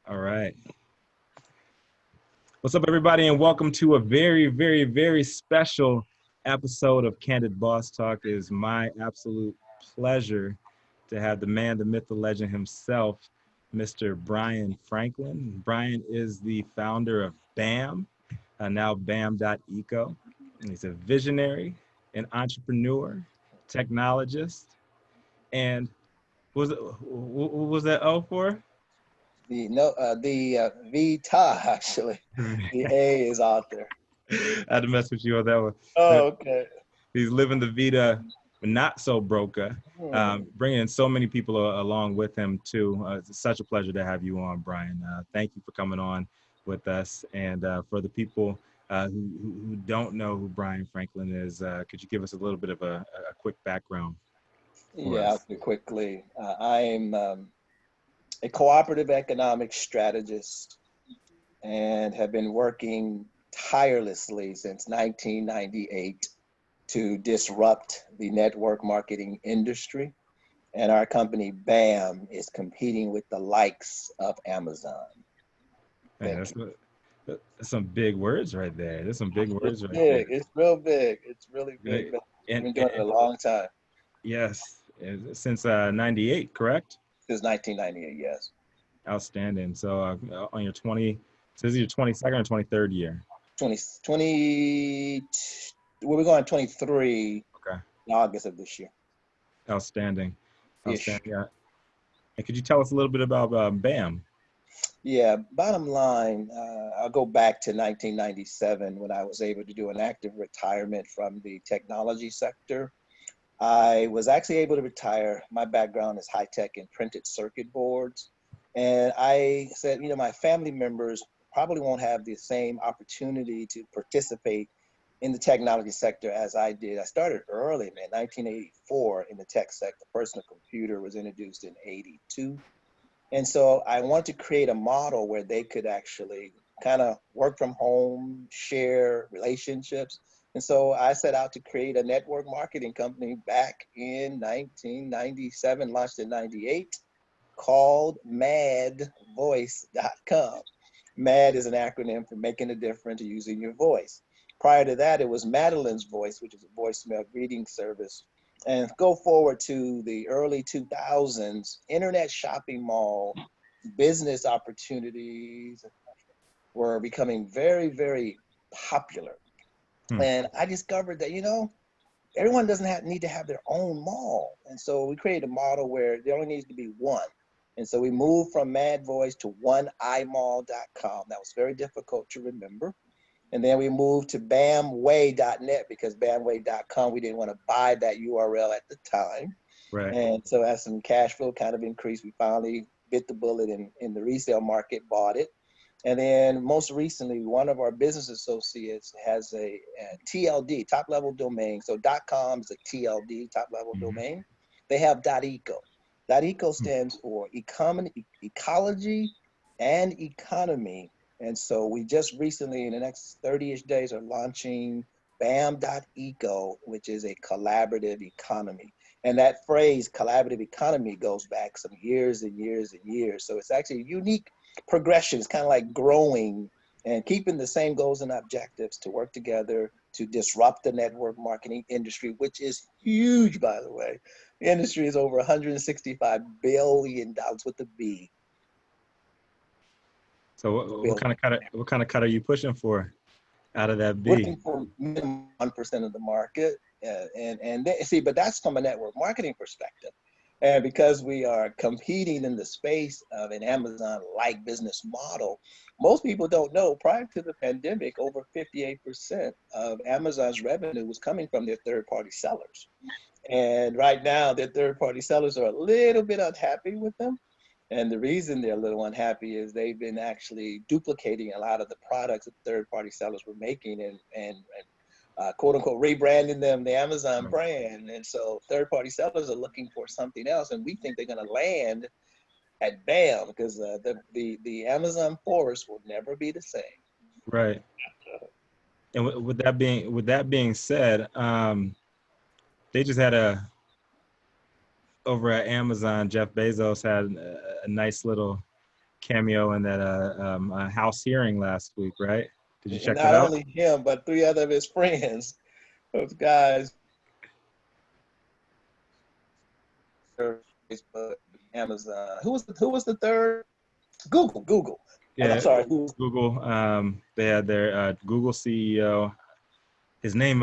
All right. What's up, everybody, and welcome to a very, very, very special episode of Candid Boss Talk. It is my absolute pleasure to have the man, the myth, the legend himself, Mr. Bryan Franklin. Bryan is the founder of BAM, now BAM.eco. He's a visionary, an entrepreneur, technologist, and what was that O for? The Vita actually. The A is out there. I had to mess with you on that one. Oh, okay. He's living the Vita not so broca, bringing in so many people along with him too. It's such a pleasure to have you on, Bryan. Thank you for coming on with us. And for the people who don't know who Bryan Franklin is, could you give us a little bit of a quick background for Yeah, I'll us? do quickly. I'm a cooperative economic strategist and have been working tirelessly since 1998 to disrupt the network marketing industry. And our company, BAM, is competing with the likes of Amazon. Man, Thank you. that's some big words right there. There's some big It's words right there. big. It's real big. It's really big. Right. But we've And, been doing it and a long time, yes, since '98, correct? since 1998, yes. Outstanding. So on your 20, so this is your 22nd or 23rd year. 20, we're going 23 Okay. in August of this year Outstanding. ish. Outstanding. Yeah. And could you tell us a little bit about BAM? Yeah, bottom line, I'll go back to 1997 when I was able to do an active retirement from the technology sector. I was actually able to retire. My background is high tech and printed circuit boards. And I said, my family members probably won't have the same opportunity to participate in the technology sector as I did. I started early, man, 1984 in the tech sector. The personal computer was introduced in 82. And so I wanted to create a model where they could actually kind of work from home, share relationships. And so I set out to create a network marketing company back in 1997, launched in 98, called madvoice.com. MAD is an acronym for making a difference using your voice. Prior to that, it was Madeline's Voice, which is a voicemail greeting service. And go forward to the early 2000s, internet shopping mall business opportunities were becoming very, very popular. Hmm. And I discovered that, everyone doesn't need to have their own mall. And so we created a model where there only needs to be one. And so we moved from Mad Voice to oneimall.com. That was very difficult to remember. And then we moved to bamway.net because bamway.com, we didn't want to buy that URL at the time. Right. And so as some cash flow kind of increased, we finally bit the bullet in the resale market, bought it. And then most recently, one of our business associates has a TLD, top level domain. So .com is a TLD, top level Mhm. domain. They have .eco. .eco stands for ecology and economy. And so we just recently, in the next 30-ish days, are launching BAM.eco, which is a collaborative economy. And that phrase, collaborative economy, goes back some years and years and years. So it's actually a unique progression. It's kind of like growing and keeping the same goals and objectives to work together to disrupt the network marketing industry, which is huge, by the way. The industry is over $165 billion with a B. So Billion. what kind of cut are you pushing for out of that We're B? looking for minimum 1% of the market. See, but that's from a network marketing perspective. And because we are competing in the space of an Amazon-like business model, most people don't know prior to the pandemic, over 58% of Amazon's revenue was coming from their third-party sellers. And right now, their third-party sellers are a little bit unhappy with them. And the reason they're a little unhappy is they've been actually duplicating a lot of the products that third-party sellers were making and quote unquote rebranding them the Amazon brand. And so third-party sellers are looking for something else, and we think they're going to land at BAM because the Amazon forest will never be the same. Right. And with that being said, they just had a over at Amazon. Jeff Bezos had a nice little cameo in that House hearing last week, right? Did you And check that not out? only him, but three other of his friends. Those guys, Facebook, Amazon. Who was the third? Google. I'm Yeah, sorry. Who? Google. They had their Google CEO. His name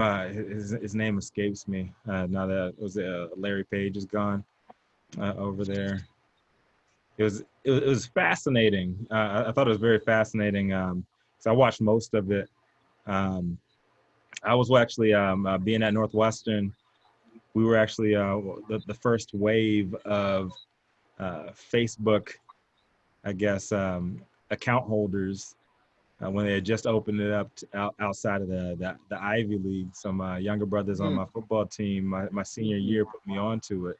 escapes me now that Larry Page is gone over there. It was fascinating. I thought it was very fascinating because I watched most of it. Um, I was actually being at Northwestern. We were actually the first wave of Facebook, I guess, account holders when they had just opened it up outside of the Ivy League. Some younger brothers on Mm, my football team, my senior mhm. year, put me onto it,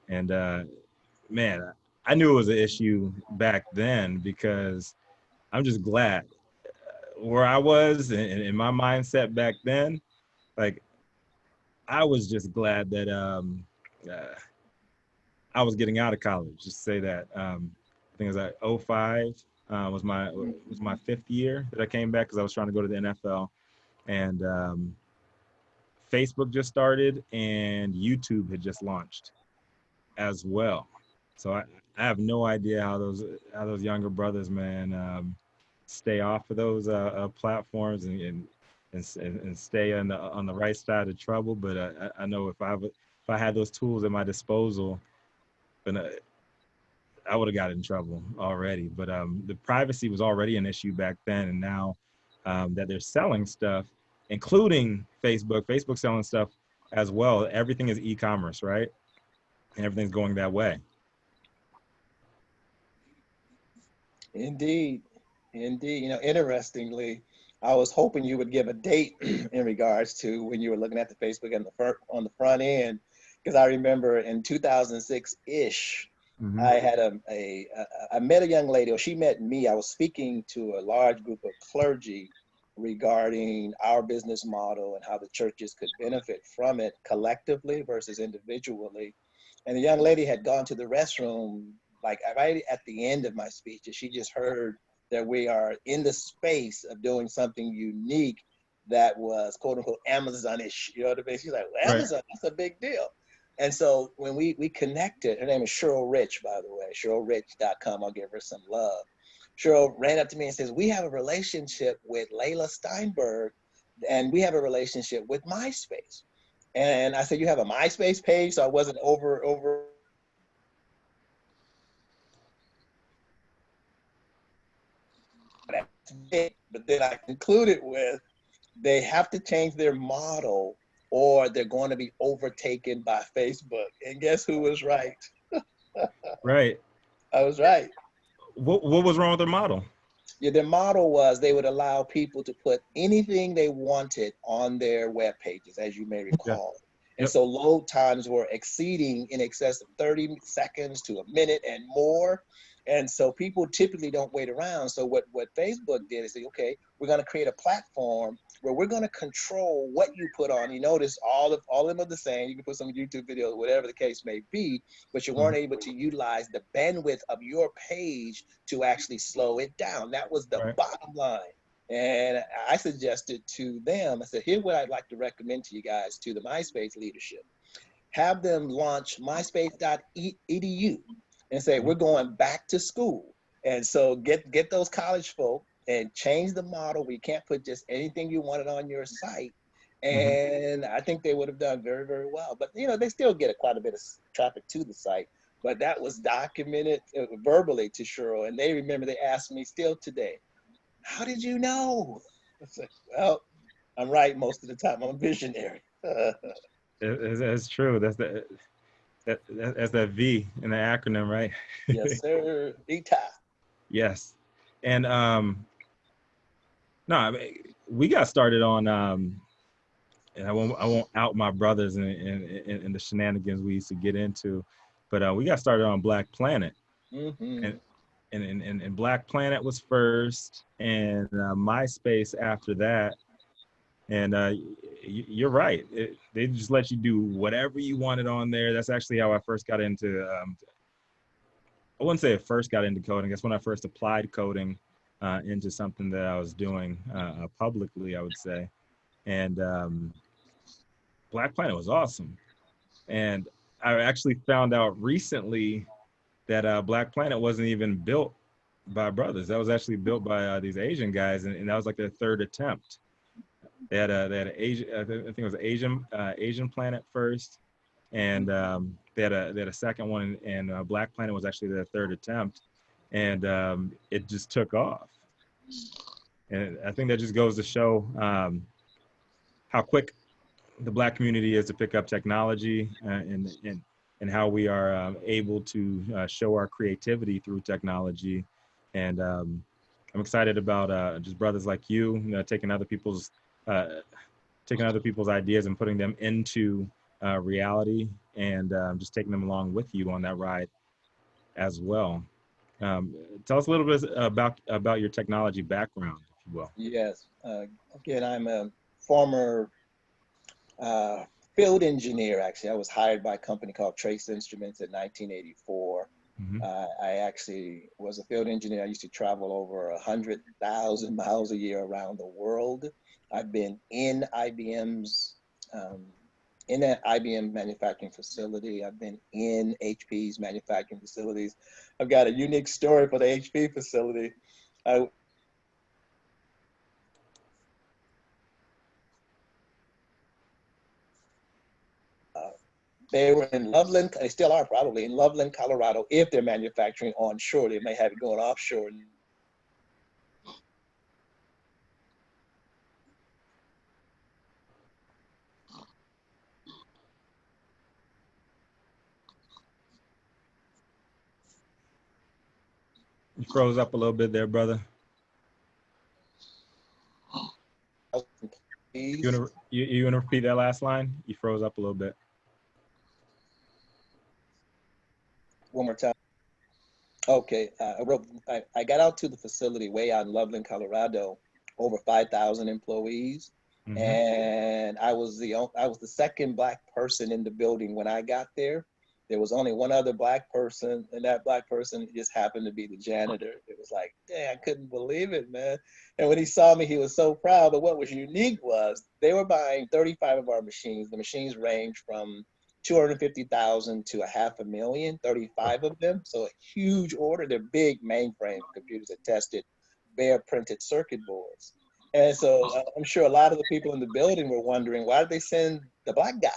and man, I knew it was an issue back then because I'm just glad where I was in my mindset back then. Like I was just glad that uh, I was getting out of college. Just say that. I think it was like '05 was my fifth year that I came back because I was trying to go to the NFL, and Facebook just started and YouTube had just launched as well. So I have no idea how those younger brothers, man, stay off of those platforms and stay on the right side of trouble. But I know if I had those tools at my disposal, then I would have got in trouble already. But the privacy was already an issue back then, and now that they're selling stuff, including Facebook selling stuff as well. Everything is e-commerce, right? And everything's going that way. Indeed, indeed. Interestingly, I was hoping you would give a date in regards to when you were looking at the Facebook on the front end, because I remember in 2006-ish, Hmm. I had I met a young lady, or she met me. I was speaking to a large group of clergy regarding our business model and how the churches could benefit from it collectively versus individually. And the young lady had gone to the restroom like right at the end of my speech, and she just heard that we are in the space of doing something unique that was quote unquote Amazonish. You know what I mean? She's like, well, Right. Amazon, that's a big deal. And so when we connected, her name is Cheryl Rich, by the way, CherylRich.com. I'll give her some love. Cheryl ran up to me and says, we have a relationship with Layla Steinberg, and we have a relationship with MySpace. And I said, you have a MySpace page? So I wasn't over. But then I concluded with, they have to change their model or they're going to be overtaken by Facebook. And guess who was right? Right. I was right. What was wrong with their model? Yeah, their model was they would allow people to put anything they wanted on their web pages, as you may Yeah. recall. And Yep. so load times were exceeding in excess of 30 seconds to a minute and more. And so people typically don't wait around. So what Facebook did is say, okay, we're going to create a platform where we're going to control what you put on. You notice all of them are the same. You can put some YouTube videos, whatever the case may be, but you weren't Mhm. able to utilize the bandwidth of your page to actually slow it down. That was the Right. bottom line. And I suggested to them, I said, here's what I'd like to recommend to you guys, to the MySpace leadership. Have them launch myspace.edu and say, Mhm. we're going back to school. And so get those college folk and change the model. We can't put just anything you wanted on your site. Mhm. And I think they would have done very, very well. But, they still get quite a bit of traffic to the site. But that was documented verbally to Cheryl. And they remember they asked me still today, how did you know? I said, well, I'm right most of the time. I'm a visionary. It's true. That's that V in the acronym, right? Yes, sir. Ita. Yes. And no, I mean, we got started on and I won't out my brothers and the shenanigans we used to get into, but we got started on Black Planet, Mm-hmm. and and Black Planet was first, and MySpace after that, and you're right. They just let you do whatever you wanted on there. That's actually how I first got into I wouldn't say I first got into coding. That's when I first applied coding into something that I was doing publicly, I would say. And Black Planet was awesome. And I actually found out recently that Black Planet wasn't even built by brothers. That was actually built by these Asian guys, and that was like their third attempt. They had an Asian, I think it was Asian Planet first, and they had a second one, and Black Planet was actually their third attempt, and it just took off. And I think that just goes to show how quick the Black community is to pick up technology and how we are able to show our creativity through technology. And I'm excited about just brothers like you uh, taking other people's ideas and putting them into reality, and just taking them along with you on that ride as well. Um, Tell us a little bit about your technology background, if you will. Yes. Again, I'm a former uh, field engineer. Actually, I was hired by a company called Trace Instruments in 1984. Mm-hmm. I actually was a field engineer. I used to travel over 100,000 miles a year around the world. I've been um, in that IBM manufacturing facility. I've been in HP's manufacturing facilities. I've got a unique story for the HP facility. I, uh, they were in Loveland, they still are probably in Loveland, Colorado. If they're manufacturing onshore, they may have it going offshore. You froze up a little bit there, brother. Please, You want to repeat that last line? You froze up a little bit. one more time. Okay, I got out to the facility way out in Loveland, Colorado, over 5,000 employees, Mm-hmm. and I was the second black person in the building when I got there. There was only one other black person, and that black person just happened to be the janitor. It was like, dang, I couldn't believe it, man. And when he saw me, he was so proud. But what was unique was they were buying 35 of our machines. The machines range from 250,000 to a half a million, 35 of them. So a huge order. They're big mainframe computers that tested bare printed circuit boards. And so I'm sure a lot of the people in the building were wondering, why did they send the black guy?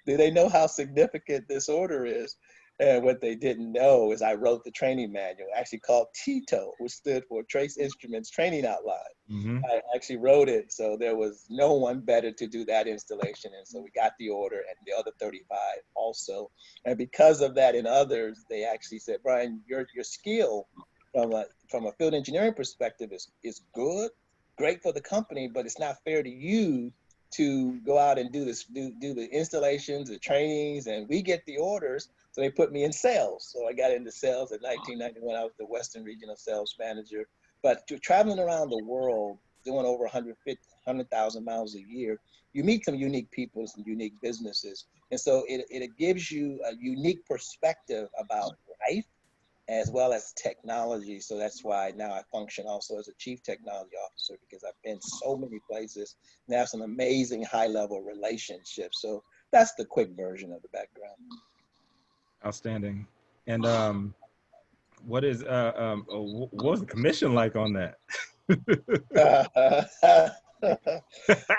Do they know how significant this order is? And what they didn't know is I wrote the training manual, actually called TITO, which stood for Trace Instruments Training Outline. Mm-hmm. I actually wrote it, so there was no one better to do that installation. And so we got the order and the other 35 also. And because of that and others, they actually said, Bryan, your skill from a field engineering perspective is good, great for the company, but it's not fair to you to go out and do the installations, the trainings, and we get the orders. So they put me in sales. So I got into sales in 1991. I was the Western Regional Sales Manager. But traveling around the world, doing over 100,000 miles a year, you meet some unique people, some unique businesses. And so it gives you a unique perspective about life as well as technology. So that's why now I function also as a chief technology officer, because I've been so many places and have some amazing high level relationships. So that's the quick version of the background. Outstanding. And what was the commission like on that?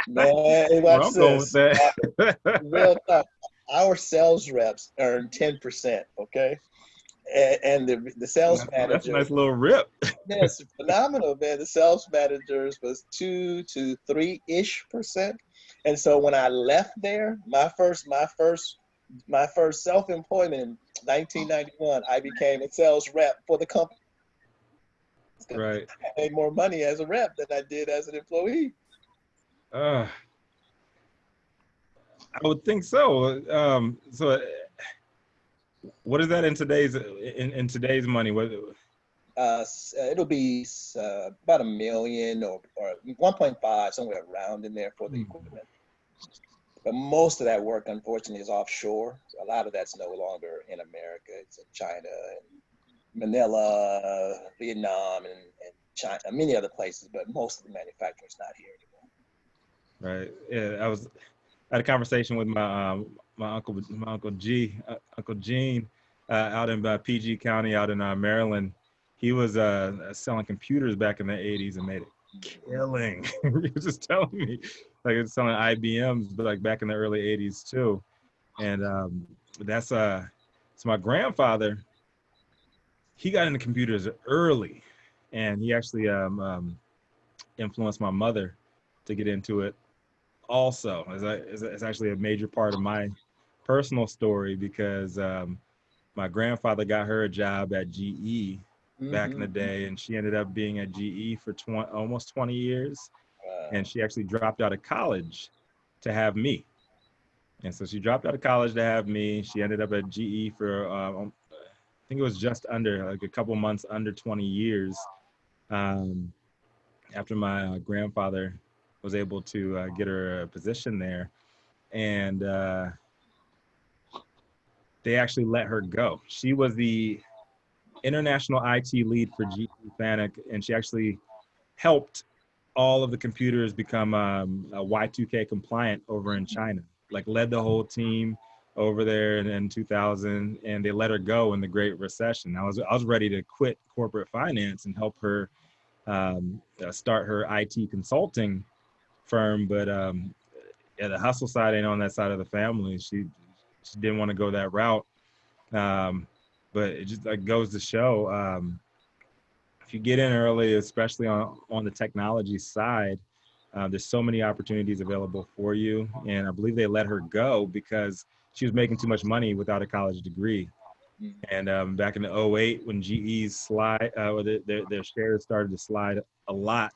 Man, Where watch I'm going with this. that. Real talk. Our sales reps earn 10%, okay? And the sales That's a manager, nice little rip. yes, phenomenal, man. The sales managers was 2 to 3-ish%. And so when I left there, my first self-employment in 1991, I became a sales rep for the company. Right. I made more money as a rep than I did as an employee. Uh, I would think so. What is that in today's money? What? It'll be about a million or 1.5, somewhere around in there for the Hmm. equipment. But most of that work, unfortunately, is offshore. So a lot of that's no longer in America. It's in China Manila, Vietnam, and China, many other places, but most of the manufacturing is not here Right. Yeah, I had a conversation with my Uncle Gene, out in PG County, out in Maryland. He was selling computers back in the '80s and made a anymore. killing. He was just telling me, like, he was selling IBMs, but like back in the early '80s too. And that's so my grandfather, he got into computers early, and he actually influenced my mother to get into it also. It's actually a major part of my personal story because my grandfather got her a job at GE back in the Mm-hmm. day, and she ended up being at GE for almost 20 years. And Wow. she actually dropped out of college to have me. And so she dropped out of college to have me. She ended up at GE for, I think it was just under, like a couple months under 20 years, um, after my grandfather was able to get her a position there. And they actually let her go. She was the international IT lead for GE Fanuc, and she actually helped all of the computers become Y2K compliant over in China. Like, led the whole team over there in 2000, and they let her go in the Great Recession. I was ready to quit corporate finance and help her start her IT consulting firm, but yeah, the hustle side ain't on that side of the family. She didn't want to go that route. Um, but it just like goes to show, if you get in early, especially on the technology side, there's so many opportunities available for you. And I believe they let her go because she was making too much money without a college degree. And back in the '08, when GE's or their shares started to slide a lot,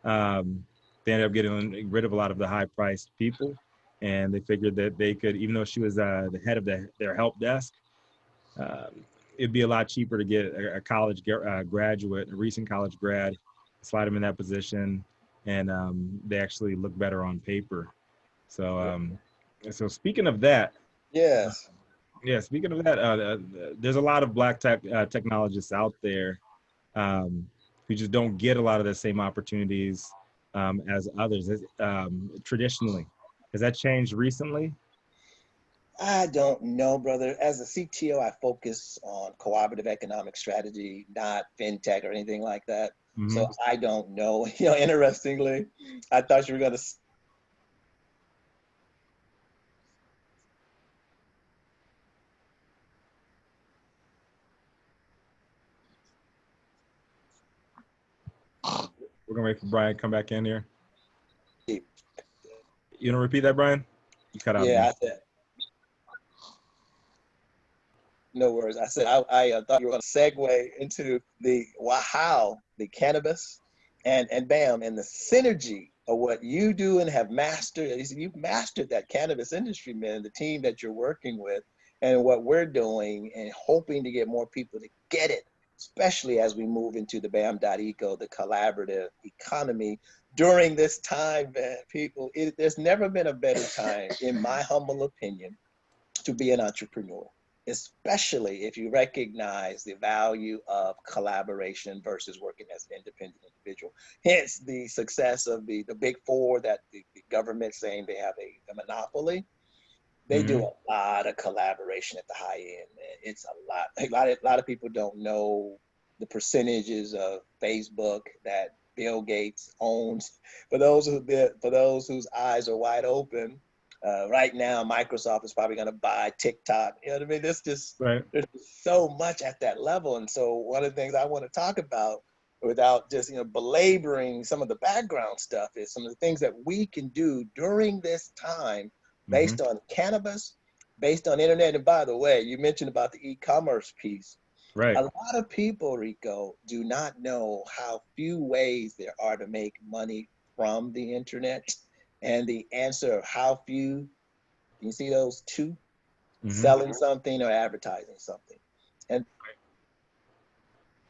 um, they ended up getting rid of a lot of the high-priced people. And they figured that they could, even though she was the head of their help desk, it'd be a lot cheaper to get a college graduate, a recent college grad, slide them in that position, and they actually look better on paper. So, so speaking of that, Yes. yeah, speaking of that, there's a lot of black technologists out there, who just don't get a lot of the same opportunities as others traditionally. Has that changed recently? I don't know, brother. As a CTO, I focus on cooperative economic strategy, not fintech or anything like that. Hmm. So I don't know. Interestingly, I thought you were going to. We're gonna wait for Bryan to come back in here. You don't repeat that, Bryan? You cut out Yeah, again. I said, no worries. I said I thought you were going to segue into the wow, the cannabis, and bam, and the synergy of what you do and have mastered. You've mastered that cannabis industry, man. The team that you're working with, and what we're doing, and hoping to get more people to get it, especially as we move into the BAM.eco, the collaborative economy. During this time, man, there's never been a better time, in my humble opinion, to be an entrepreneur, especially if you recognize the value of collaboration versus working as an independent individual. Hence the success of the big four, that the government saying they have a monopoly. They do Hmm. a lot of collaboration at the high end, man. It's a lot. A lot of people don't know the percentages of Facebook that Bill Gates owns. For those whose eyes are wide open, right now Microsoft is probably going to buy TikTok. You know what I mean? Right. There's so much at that level, and so one of the things I want to talk about, without just belaboring some of the background stuff, is some of the things that we can do during this time Hmm. based on cannabis, based on internet. And by the way, you mentioned about the e-commerce piece. Right. A lot of people, Rico, do not know how few ways there are to make money from the internet. And the answer of how few, you see those two: Hmm. selling something or advertising something. And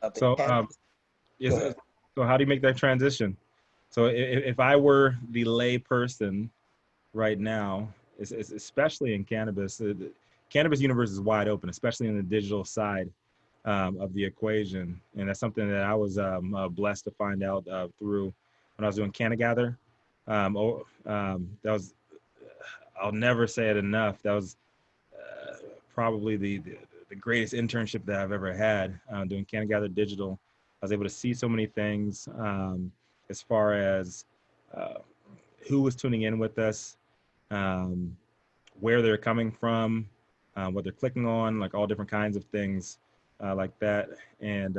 the So, cannabis, yes. go ahead. So, how do you make that transition? So, if I were the lay person right now, especially in cannabis, the cannabis universe is wide open, especially in the digital side. of the equation. And that's something that I was blessed to find out through when I was doing Cannagather. That was, I'll never say it enough. That was probably the greatest internship that I've ever had doing Cannagather Digital. I was able to see so many things as far as uh, who was tuning in with us, um, where they're coming from, what they're clicking on, like all different kinds of things like that. And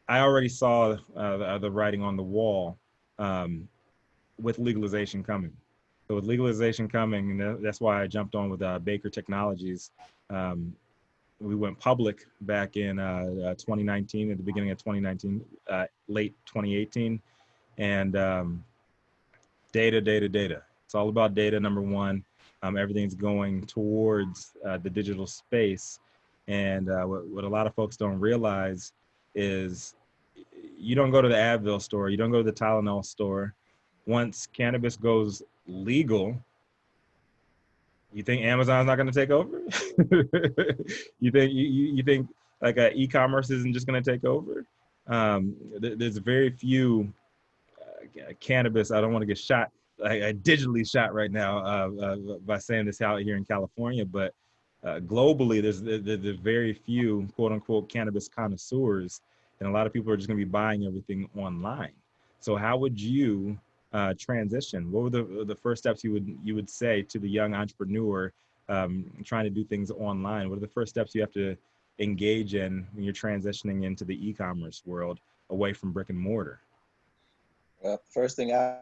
I already saw the writing on the wall um, with legalization coming. So with legalization coming, and that's why I jumped on with Baker Technologies. Um, we went public back in 2019, at the beginning of 2019, late 2018, and data. It's all about data, number one. Everything's going towards the digital space. And what a lot of folks don't realize is you don't go to the Advil store, you don't go to the Tylenol store. Once cannabis goes legal, you think Amazon's not going to take over? You think like e-commerce isn't just going to take over? There's very few cannabis. I don't want to get shot, digitally shot right now by saying this out here in California, but globally, there's very few quote unquote cannabis connoisseurs, and a lot of people are just going to be buying everything online. So how would you transition? What were the first steps you would say to the young entrepreneur trying to do things online? What are the first steps you have to engage in when you're transitioning into the e-commerce world away from brick and mortar? Well, first thing I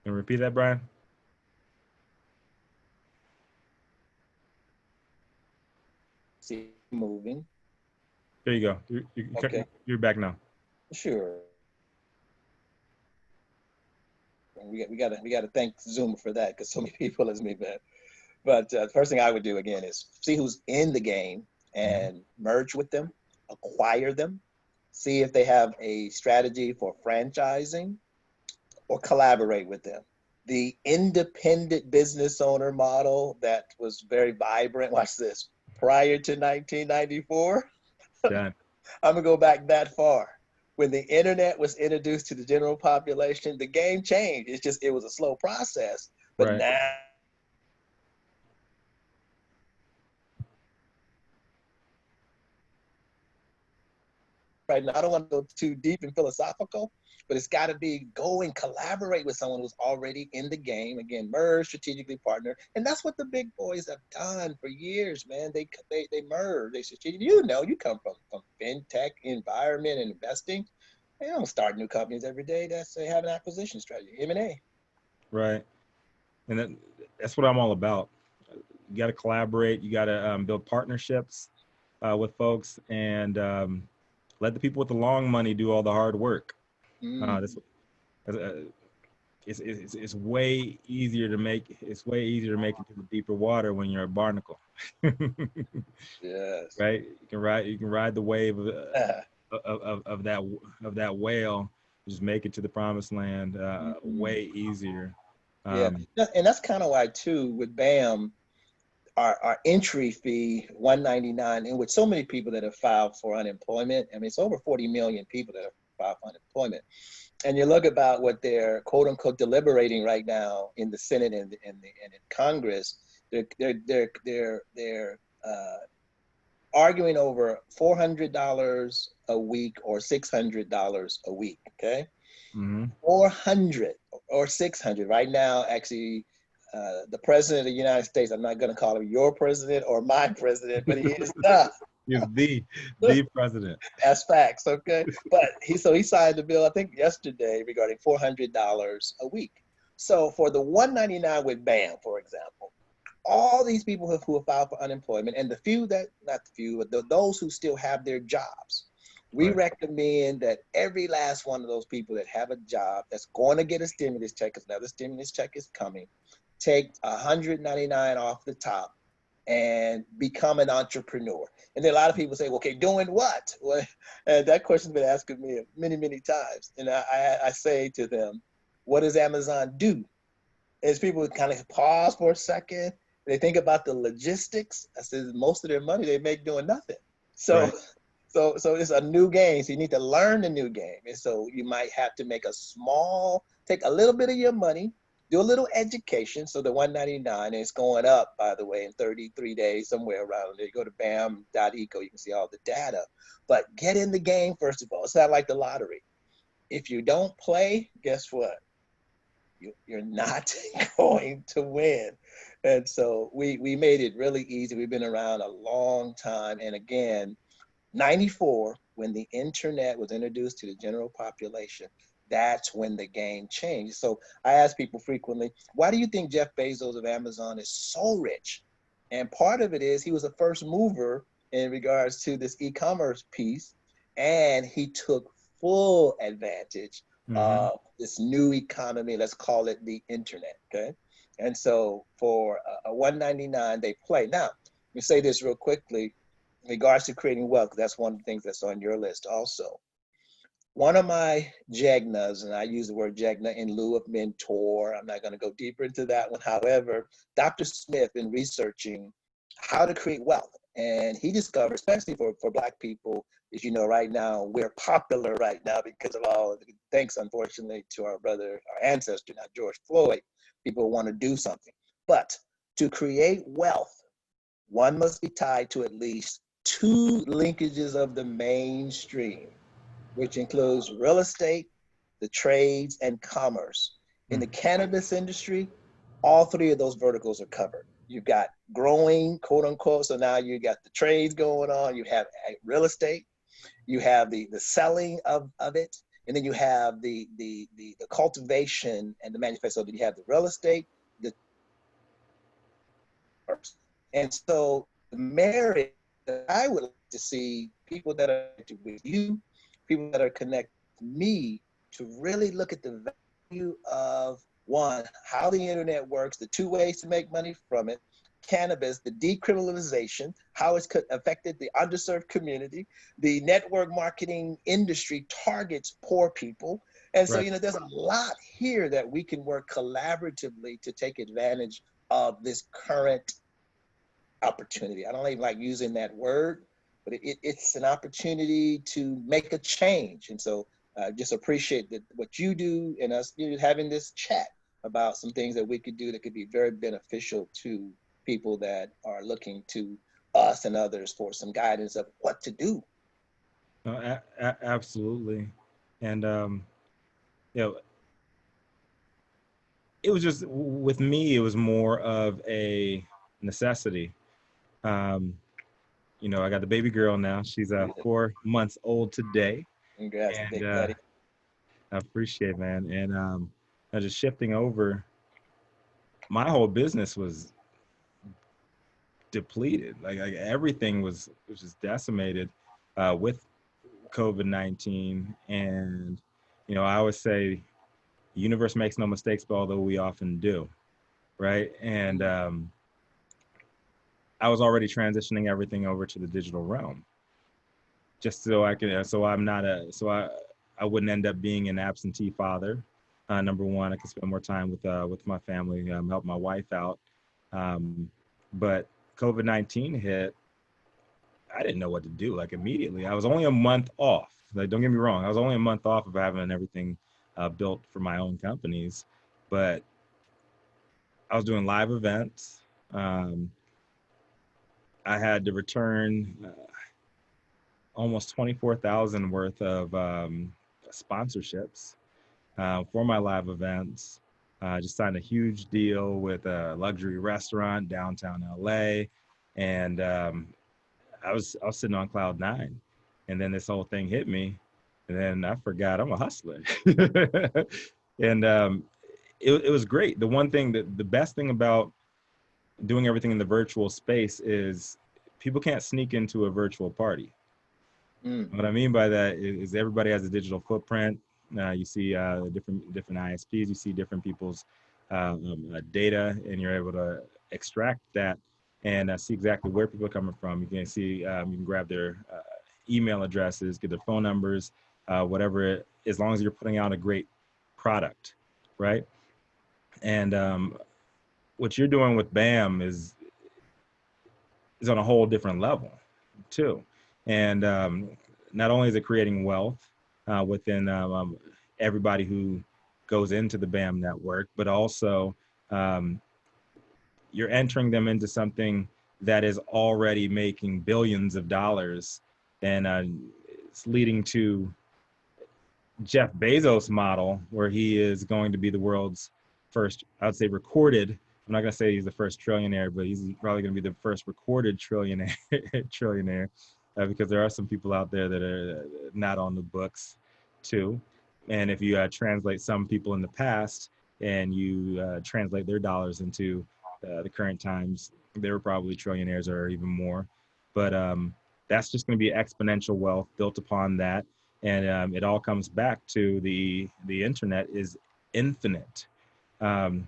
Can you repeat that, Bryan? see moving. There you go. Okay, You're back now. sure. We got to thank Zoom for that because so many people as me, man. But the first thing I would do again is see who's in the game Mhm. and merge with them, acquire them, see if they have a strategy for franchising or collaborate with them. The independent business owner model that was very vibrant, watch this, prior to 1994. Done. I'm gonna go back that far. When the internet was introduced to the general population, the game changed. It's just, it was a slow process. But Right. now right now. I don't want to go too deep and philosophical, but it's got to be go and collaborate with someone who's already in the game. Again, merge, strategically partner, and that's what the big boys have done for years, man. They merge, they strategic. You know, you come from fintech environment and investing. They don't start new companies every day. They have an acquisition strategy, M&A. Right. And that's what I'm all about. You got to collaborate. You got to build partnerships with folks, and let the people with the long money do all the hard work. That's Mm, uh, it's way easier to make. It's way easier to make it to the deeper water when you're a barnacle. yes. Right? You can ride the wave of that whale. Just make it to the promised land Mhm. way easier. Yeah, Um, and that's kind of why too with BAM, our entry fee 199, and with so many people that have filed for unemployment. I mean, it's over 40 million people that have filed for unemployment. And you look about what they're quote unquote deliberating right now in the Senate and in Congress. They're arguing over $400 a week or $600 a week. Okay, mhm. 400 or 600 right now. Actually, the president of the United States, I'm not going to call him your president or my president, but he is the. He's the president. That's facts, okay? But he signed the bill, I think yesterday, regarding $400 a week. So for the 199 with BAM, for example, all these people who have filed for unemployment, and the few that, not the few, but those who still have their jobs, we Right. recommend that every last one of those people that have a job that's going to get a stimulus check, because another stimulus check is coming, take 199 off the top and become an entrepreneur? And then a lot of people say, well, okay, doing what? Well, and that question's been asking me many, many times. And I say to them, what does Amazon do? As people kind of pause for a second, they think about the logistics. I said most of their money they make doing nothing. So Right. so it's a new game. So you need to learn the new game. And so you might have to take a little bit of your money, do a little education. So the 199 is going up, by the way, in 33 days, somewhere around there. You go to bam.eco, you can see all the data. But get in the game, first of all. It's not like the lottery. If you don't play, guess what? You're not going to win. And so we made it really easy. We've been around a long time. And again, 94, when the internet was introduced to the general population, that's when the game changed. So I ask people frequently, why do you think Jeff Bezos of Amazon is so rich? And part of it is he was a first mover in regards to this e-commerce piece, and he took full advantage Mm-hmm. of this new economy. Let's call it the internet. Okay. And so for a 199, they play. Now, let me say this real quickly in regards to creating wealth. That's one of the things that's on your list also. One of my jegnas, and I use the word jegna in lieu of mentor. I'm not going to go deeper into that one. However, Dr. Smith, in researching how to create wealth, and he discovered, especially for Black people, as you know, right now, we're popular right now because of all, thanks, unfortunately, to our brother, our ancestor, not George Floyd. People want to do something. But to create wealth, one must be tied to at least two linkages of the mainstream, which includes real estate, the trades, and commerce. In the cannabis industry, all three of those verticals are covered. You've got growing, quote unquote. So now you got the trades going on. You have real estate. You have the selling of it. And then you have the cultivation and the manufacturing. So you have the real estate, the and so the marriage that I would like to see people that are connected with you, people that are connected to me, to really look at the value of one, how the internet works, the two ways to make money from it, cannabis, the decriminalization, how it's affected the underserved community, the network marketing industry targets poor people. And so, Right. you know, there's a lot here that we can work collaboratively to take advantage of this current opportunity. I don't even like using that word, but it's an opportunity to make a change. And so just appreciate what you do and us having this chat about some things that we could do that could be very beneficial to people that are looking to us and others for some guidance of what to do. No, absolutely. And you know, it was just with me. It was more of a necessity. Um, I got the baby girl now. She's 4 months old today, Congrats, and big buddy. I appreciate it, man. And just shifting over, my whole business was depleted. Like everything was just decimated with COVID-19. And I always say, the universe makes no mistakes, but although we often do, right? And I was already transitioning everything over to the digital realm, just so I can, so I'm not a, so I wouldn't end up being an absentee father. Number one, I could spend more time with my family, help my wife out. Um, but COVID-19 hit. I didn't know what to do. Like immediately, I was only a month off. Like, don't get me wrong, I was only a month off of having everything built for my own companies, but I was doing live events. Um, I had to return almost 24,000 worth of sponsorships for my live events. Just signed a huge deal with a luxury restaurant downtown LA, and I was sitting on cloud nine, and then this whole thing hit me, and then I forgot I'm a hustler, and it was great. The best thing about doing everything in the virtual space is people can't sneak into a virtual party. Mm. What I mean by that is everybody has a digital footprint. You see different ISPs, you see different people's data, and you're able to extract that. and see exactly where people are coming from. You can see, you can grab their email addresses, get their phone numbers, whatever as long as you're putting out a great product, right? And what you're doing with BAM is on a whole different level too. And not only is it creating wealth within everybody who goes into the BAM network, but also um, you're entering them into something that is already making billions of dollars, and it's leading to Jeff Bezos model, where he is going to be the world's first, I would say, recorded. I'm not going to say he's the first trillionaire, but he's probably going to be the first recorded trillionaire, trillionaire, because there are some people out there that are not on the books, too. And if you translate some people in the past and you translate their dollars into the current times, they were probably trillionaires or even more. But that's just going to be exponential wealth built upon that, and it all comes back to the internet is infinite. Um,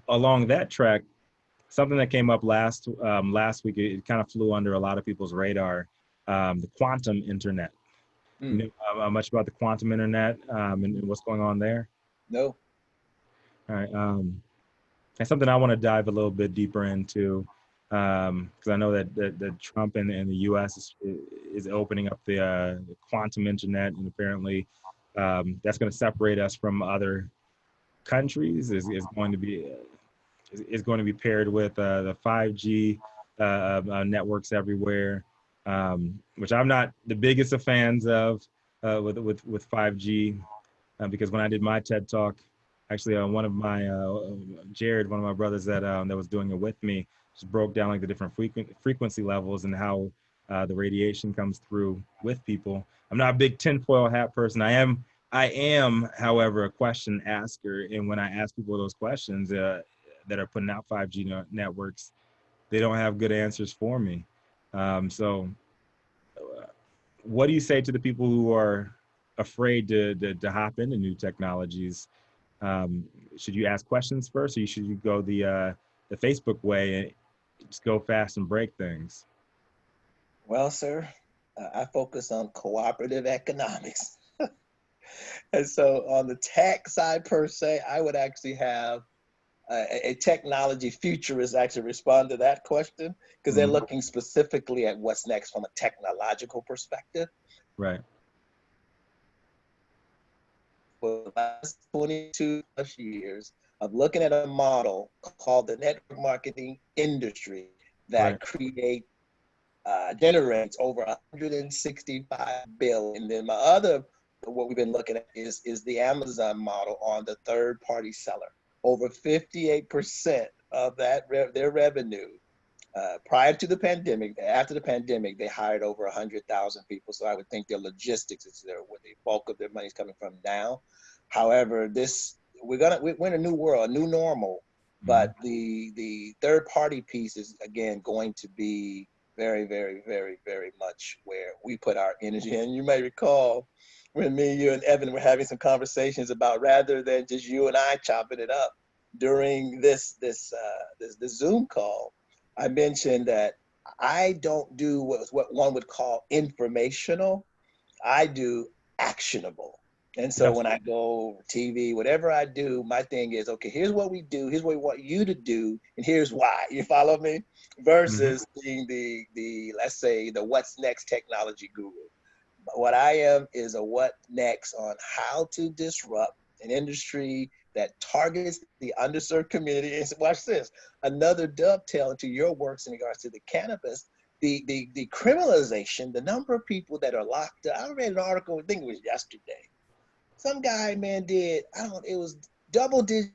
Along that track, something that came up last week, it kind of flew under a lot of people's radar. The quantum internet. You Mm, know much about the quantum internet and what's going on there? no. All right. That's something I want to dive a little bit deeper into, because I know that Trump and the U.S. is opening up the quantum internet, and apparently that's going to separate us from other countries. Is going to be is going to be paired with the 5G networks everywhere, which I'm not the biggest of fans of with 5G, because when I did my TED talk, actually one of my Jared, one of my brothers that was doing it with me, just broke down like the different frequency levels and how the radiation comes through with people. I'm not a big tinfoil hat person. I am, however, a question asker, and when I ask people those questions that are putting out 5G networks, they don't have good answers for me. So what do you say to the people who are afraid to hop into new technologies? Um, should you ask questions first, or should you go the Facebook way and just go fast and break things? Well, sir, I focus on cooperative economics. And so on the tech side per se, I would actually have a technology futurist actually respond to that question, because they're Mhm. looking specifically at what's next from a technological perspective. Right. For the last 22 plus years of looking at a model called the network marketing industry Right. that generates over 165 billion. And then my other, what we've been looking at is the Amazon model on the third party seller. Over 58% of their revenue prior to the pandemic. After the pandemic, they hired over 100,000 people. So I would think their logistics is where the bulk of their money is coming from now. However, we're in a new world, a new normal. Mhm. But the third party piece is again going to be very, very, very, very much where we put our energy. And you may recall when me, you, and Evan were having some conversations about, rather than just you and I chopping it up during this Zoom call, I mentioned that I don't do what one would call informational. I do actionable. And so Yes. when I go TV, whatever I do, my thing is, okay, here's what we do, here's what we want you to do, and here's why. You follow me? Hmm. Versus being the let's say the what's next technology guru. What I am is a what next on how to disrupt an industry that targets the underserved community. And watch this, another dovetail into your works in regards to the cannabis, the criminalization, the number of people that are locked up. I read an article, I think it was yesterday. Some guy, man, did, I don't know, it was double digit.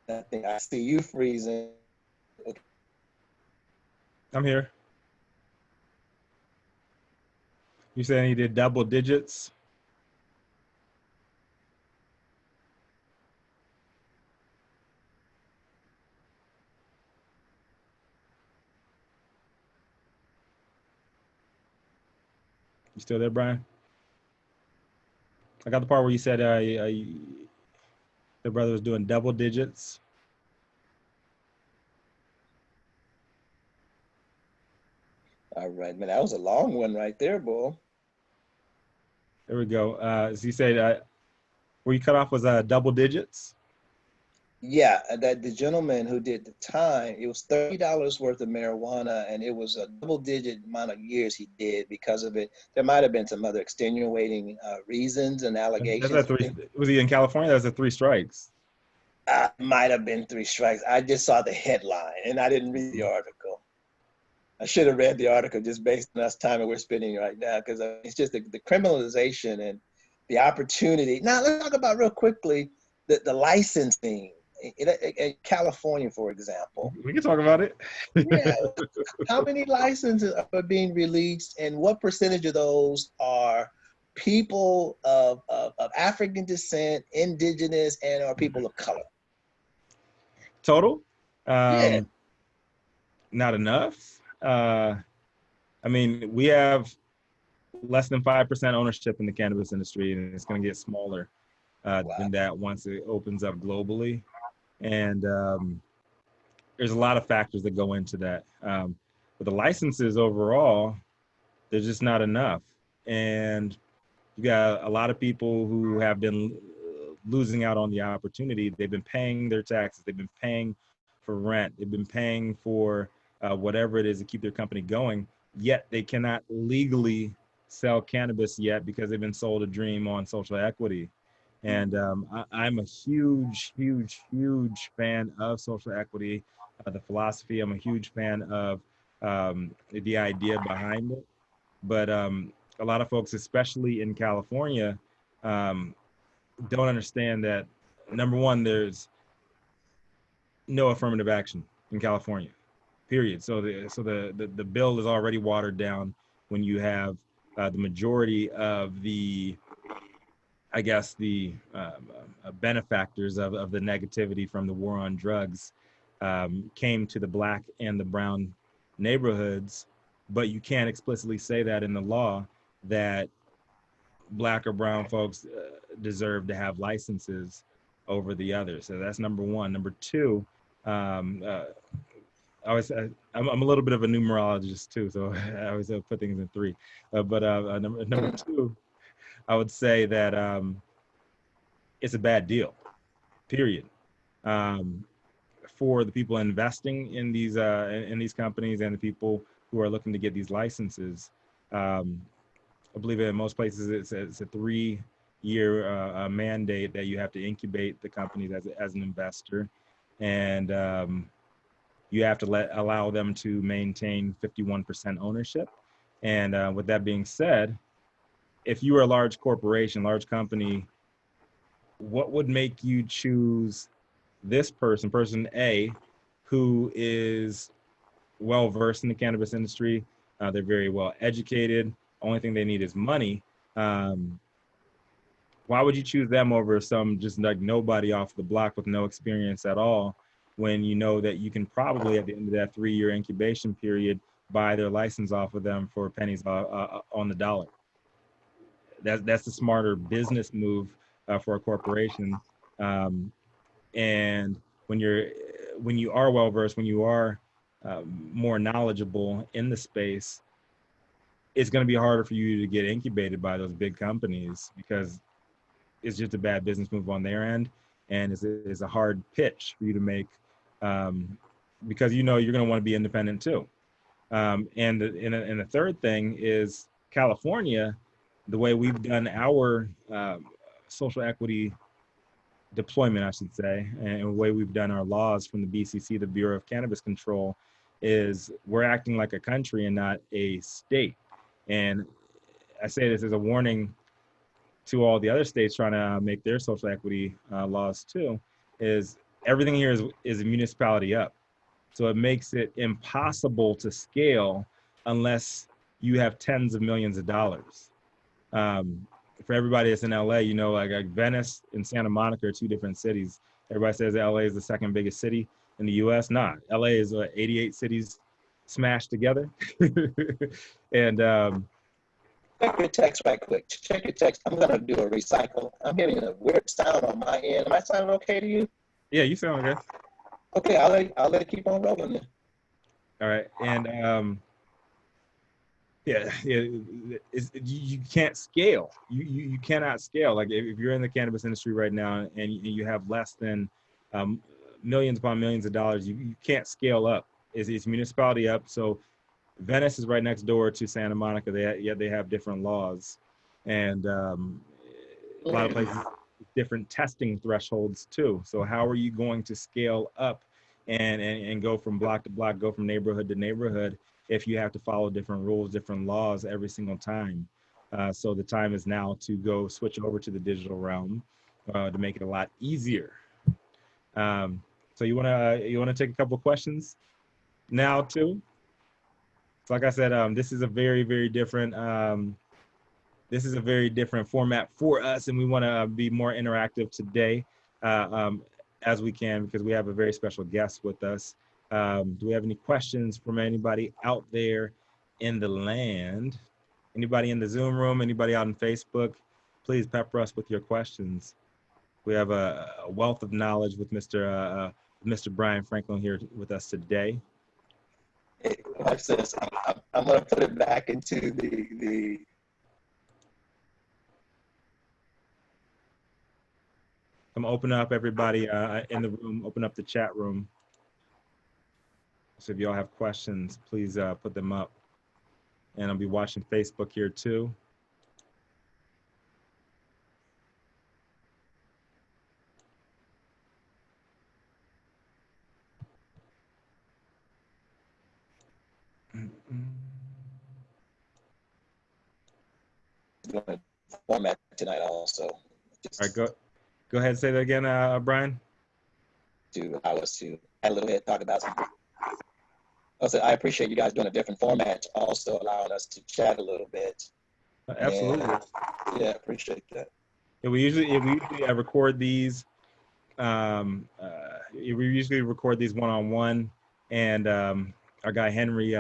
I think I see you freezing. Okay. I'm here. You saying he did double digits? You still there, Bryan? I got the part where you said The brother was doing double digits. All right, man. That was a long one right there, boy. There we go. So you said where you cut off was double digits. Yeah, that the gentleman who did the time, it was $30 worth of marijuana, and it was a double-digit amount of years he did because of it. There might have been some other extenuating reasons and That's a allegations. three. Was he in California? That was a three strikes. Might have been three strikes. I just saw the headline, and I didn't read the article. I should have read the article just based on us time that we're spending right now, because it's just the criminalization and the opportunity. Now, let's talk about real quickly the licensing in California, for example. We can talk about it. Yeah, how many licenses are being released, and what percentage of those are people of African descent, indigenous, and are people of color? Total, Yeah, not enough. I mean, we have less than 5% ownership in the cannabis industry, and it's going to get smaller wow. than that once it opens up globally. And there's a lot of factors that go into that. But the licenses overall, there's just not enough. And you got a lot of people who have been losing out on the opportunity. They've been paying their taxes. They've been paying for rent. They've been paying for whatever it is to keep their company going. Yet they cannot legally sell cannabis yet because they've been sold a dream on social equity. And I'm a huge, huge, huge fan of social equity, the philosophy. I'm a huge fan of the idea behind it. But a lot of folks, especially in California, um, don't understand that number one, there's no affirmative action in California, period. So the bill is already watered down when you have the majority of the, I guess, the benefactors of the negativity from the war on drugs came to the black and the brown neighborhoods, but you can't explicitly say that in the law that black or brown folks deserve to have licenses over the others. So that's number one. Number two, I'm a little bit of a numerologist too, so I always put things in three. But number two, I would say that it's a bad deal, period. Um, for the people investing in these companies and the people who are looking to get these licenses. I believe in most places it's a 3-year mandate that you have to incubate the companies as an investor, and you have to allow them to maintain 51% ownership. And with that being said, if you are a large corporation, large company, what would make you choose this person A, who is well versed in the cannabis industry? They're very well educated. Only thing they need is money. Um, why would you choose them over some just like nobody off the block with no experience at all, when you know that you can probably at the end of that 3-year incubation period buy their license off of them for pennies on the dollar? That's the smarter business move for a corporation. Um, and when you are well versed, when you are more knowledgeable in the space, it's going to be harder for you to get incubated by those big companies because it's just a bad business move on their end, and it's a hard pitch for you to make because you know you're going to want to be independent too. And the third thing is California, the way we've done our social equity deployment, I should say, and the way we've done our laws from the BCC, the Bureau of Cannabis Control, is we're acting like a country and not a state. And I say this as a warning to all the other states trying to make their social equity laws too, is everything here is a municipality up. So it makes it impossible to scale unless you have tens of millions of dollars. Um, for everybody that's in LA, you know, like Venice and Santa Monica are two different cities. Everybody says LA is the second biggest city in the US. Nah, LA is 88 cities smashed together. And check your text right quick. Check your text. I'm gonna do a recycle. I'm hearing a weird sound on my end. Am I sounding okay to you? Yeah, you sound good. Okay, I'll let it keep on rolling then. All right, and yeah, you can't scale. You cannot scale. Like if you're in the cannabis industry right now and you have less than um, millions upon millions of dollars, you can't scale up. It's municipality up. So Venice is right next door to Santa Monica. They have different laws, and a lot of places different testing thresholds too. So how are you going to scale up and go from block to block, go from neighborhood to neighborhood if you have to follow different rules, different laws every single time? So the time is now to go switch over to the digital realm to make it a lot easier. So you wanna take a couple of questions now too? So like I said, this is a very different format for us, and we want to be more interactive today as we can because we have a very special guest with us. Do we have any questions from anybody out there in the land? Anybody in the Zoom room? Anybody out on Facebook? Please pepper us with your questions. We have a wealth of knowledge with Mr. Bryan Franklin here with us today. Watch this. I'm gonna put it back into the. Come open up everybody in the room. Open up the chat room. So if y'all have questions, please put them up. And I'll be watching Facebook here too. Format tonight also. All right, go ahead and say that again, Bryan. To allow us to add a little bit, talk about something. Also, I appreciate you guys doing a different format, also allowing us to chat a little bit. Absolutely. And, yeah, appreciate that. Yeah, we usually record these. We usually record these one-on-one, and our guy Henry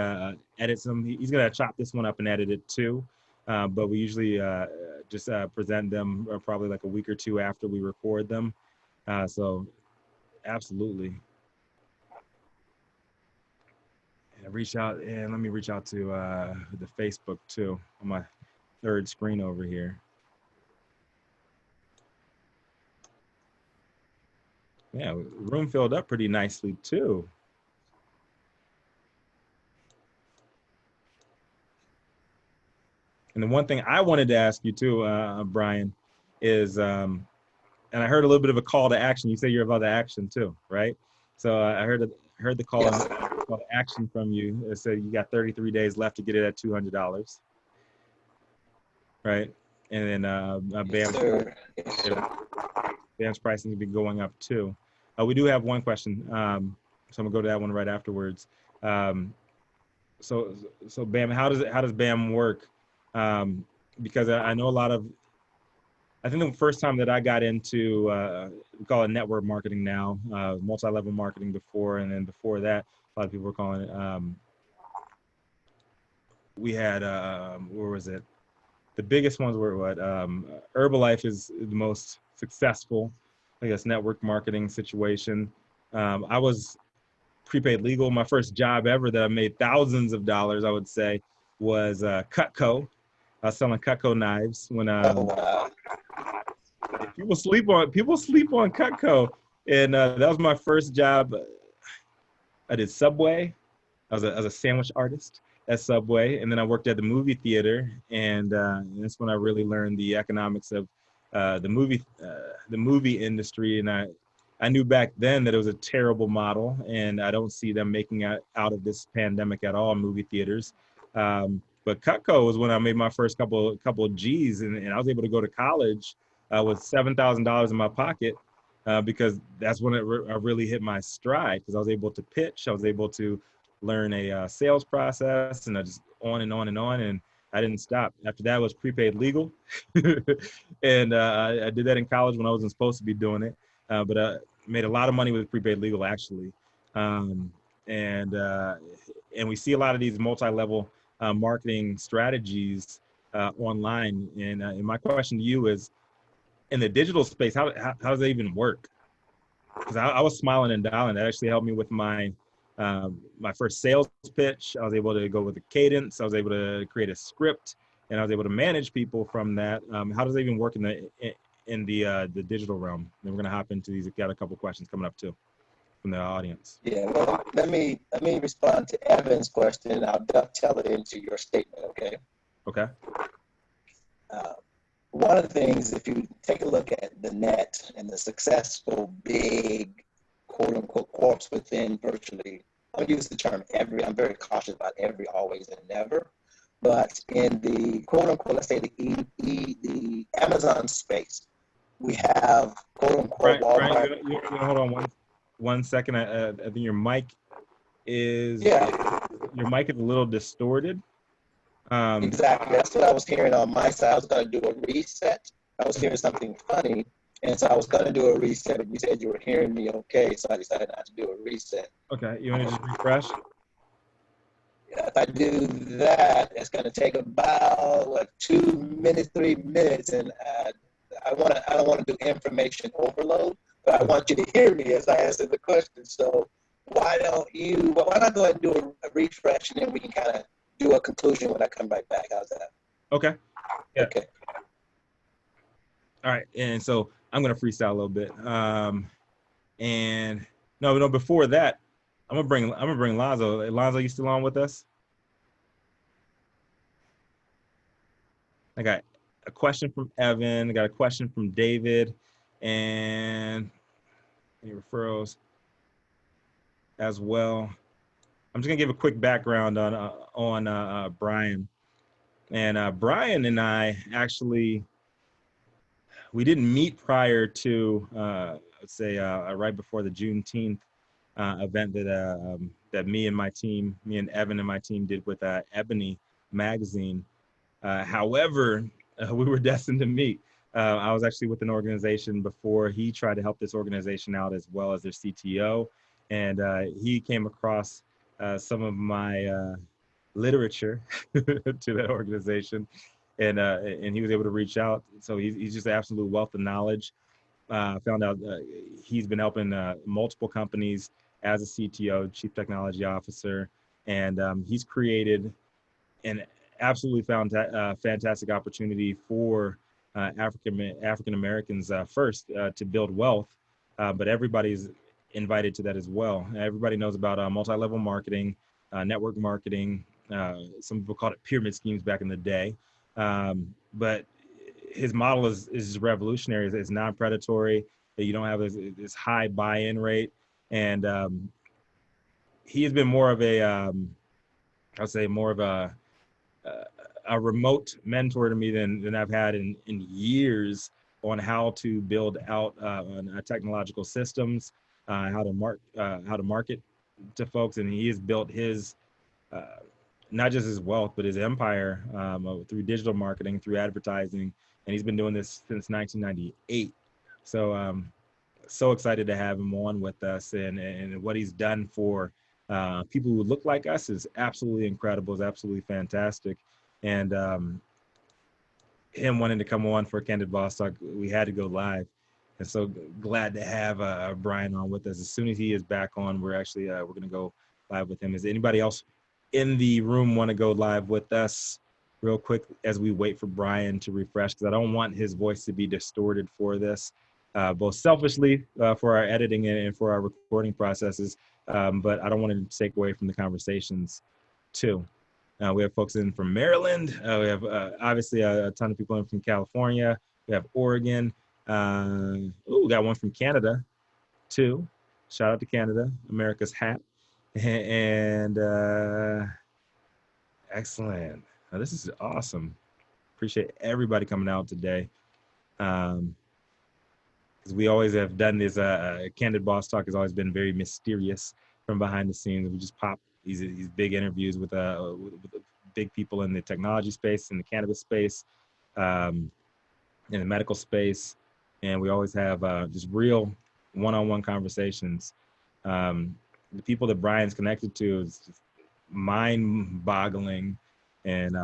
edits them. He's gonna chop this one up and edit it too. But we usually just present them probably like a week or two after we record them. So absolutely. And let me reach out to the Facebook too on my third screen over here. Yeah, room filled up pretty nicely too. And the one thing I wanted to ask you too, Bryan, is, and I heard a little bit of a call to action. You say you're about the action too, right? So I heard the call, Yes. call to action from you. It said you got 33 days left to get it at $200, right? And then BAM's pricing has been going up too. We do have one question, so I'm gonna go to that one right afterwards. So BAM, how does BAM work? Because I know a lot of, I think the first time that I got into, we call it network marketing now, multi-level marketing before, and then before that, a lot of people were calling it, we had, where was it? The biggest ones were what? Herbalife is the most successful, I guess, network marketing situation. I was prepaid legal. My first job ever that I made thousands of dollars, I would say, was Cutco. I was selling Cutco knives when people sleep on Cutco, and that was my first job. I did Subway. I was a sandwich artist at Subway, and then I worked at the movie theater, and that's when I really learned the economics of the movie industry. And I knew back then that it was a terrible model, and I don't see them making out of this pandemic at all, movie theaters. But Cutco was when I made my first couple of G's, and I was able to go to college with $7,000 in my pocket because that's when I really hit my stride, because I was able to pitch, I was able to learn a sales process, and I just on and on and on, and I didn't stop. After that was prepaid legal, and I did that in college when I wasn't supposed to be doing it, but I made a lot of money with prepaid legal actually, and we see a lot of these multi-level marketing strategies online. And my question to you is, in the digital space, how does that even work? Because I was smiling and dialing. That actually helped me with my first sales pitch. I was able to go with a cadence. I was able to create a script, and I was able to manage people from that. How does that even work in the digital realm? And we're gonna hop into these. We've got a couple questions coming up too from the audience. Yeah, well, let me respond to Evan's question, and I'll dovetail it into your statement. Okay. Okay. Uh, One of the things, if you take a look at the net and the successful big quote unquote corps within virtually, I'll use the term every, I'm very cautious about every, always, and never. But in the quote unquote, let's say the Amazon space, we have quote unquote Bryan, Walmart. you gonna hold on one second. I think Yeah, your mic is a little distorted. Um, exactly. That's what I was hearing on my side. I was going to do a reset. I was hearing something funny. And so I was going to do a reset, but you said you were hearing me okay. So I decided not to do a reset. okay, you want to just refresh? If I do that, it's going to take about 2 minutes, 3 minutes. And I don't want to do information overload, but I want you to hear me as I answer the question. So why not go ahead and do a refresh, and then we can kind of do a conclusion when I come right back. How's that? Okay. Yeah. Okay. All right. And so I'm gonna freestyle a little bit. And no, before that, I'm gonna bring Lonzo. Lonzo, you still on with us? I got a question from Evan. I got a question from David, and any referrals as well. I'm just gonna give a quick background on Bryan. And Bryan and I actually, we didn't meet prior to let's say right before the Juneteenth event that me and Evan and my team did with Ebony magazine. However, we were destined to meet. I was actually with an organization before he tried to help this organization out as well as their CTO, and he came across some of my literature to that organization, and he was able to reach out. So he's just an absolute wealth of knowledge. Found out he's been helping multiple companies as a CTO, Chief Technology Officer, and he's created an absolutely found fantastic opportunity for African Americans first to build wealth, but everybody's invited to that as well. Everybody knows about multi-level marketing, network marketing. Some people called it pyramid schemes back in the day, but his model is revolutionary. It's non-predatory. You don't have this high buy-in rate, and he has been more of a I'll say more of a remote mentor to me than I've had in years on how to build out technological systems, how to market to folks, and he has built his not just his wealth but his empire through digital marketing, through advertising, and he's been doing this since 1998. So so excited to have him on with us, and what he's done for people who look like us is absolutely incredible, is absolutely fantastic. And him wanting to come on for Canndid Boss Talk, we had to go live. And so glad to have Bryan on with us. As soon as he is back on, we're actually we're going to go live with him. Is anybody else in the room want to go live with us real quick as we wait for Bryan to refresh? Because I don't want his voice to be distorted for this, both selfishly for our editing and for our recording processes, but I don't want to take away from the conversations too. We have folks in from Maryland. We have obviously a ton of people in from California. We have Oregon. We got one from Canada too. Shout out to Canada, America's hat. And excellent. This is awesome. Appreciate everybody coming out today. Because we always have done this. Canndid Boss Talk has always been very mysterious from behind the scenes. We just pop these big interviews with big people in the technology space, in the cannabis space, in the medical space, and we always have just real one-on-one conversations. The people that Bryan's connected to is just mind-boggling, and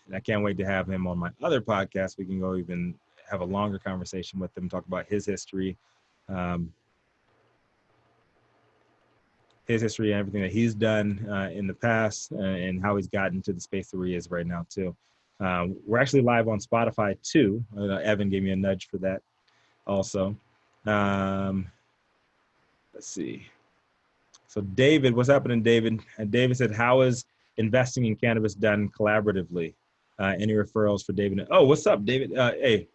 and I can't wait to have him on my other podcast. We can go even have a longer conversation with him, talk about um, his history and everything that he's done in the past, and how he's gotten to the space where he is right now too. We're actually live on Spotify too. Evan gave me a nudge for that also. Let's see. So David, what's happening, David? David said, how is investing in cannabis done collaboratively? Any referrals for David? Oh, what's up, David? Hey,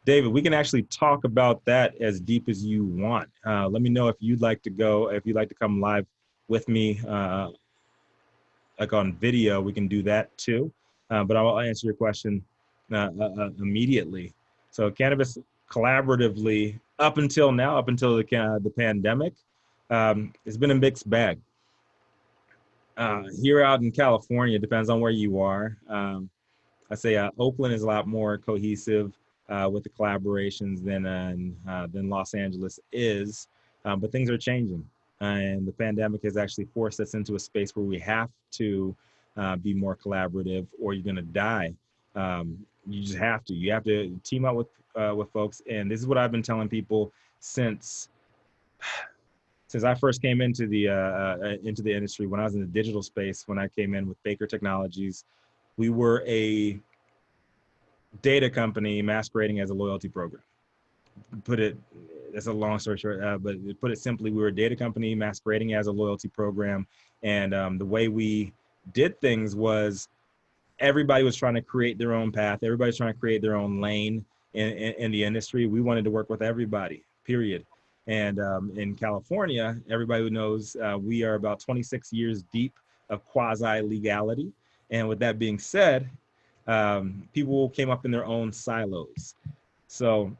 David, we can actually talk about that as deep as you want. Let me know if you'd like to come live with me, like on video, we can do that too. But I'll answer your question immediately. So cannabis collaboratively up until now, up until the pandemic, it's been a mixed bag. Here out in California, depends on where you are. I say Oakland is a lot more cohesive with the collaborations than Los Angeles is, but things are changing, and the pandemic has actually forced us into a space where we have to be more collaborative, or you're going to die. You just have to. You have to team up with folks, and this is what I've been telling people since I first came into the industry. When I was in the digital space, when I came in with Baker Technologies, we were a data company masquerading as a loyalty program. Put it, that's a long story short, but put it simply, we were a data company masquerading as a loyalty program. And the way we did things was everybody was trying to create their own path. Everybody's trying to create their own lane in the industry. We wanted to work with everybody, period. And in California, everybody who knows, we are about 26 years deep of quasi-legality. And with that being said, people came up in their own silos. So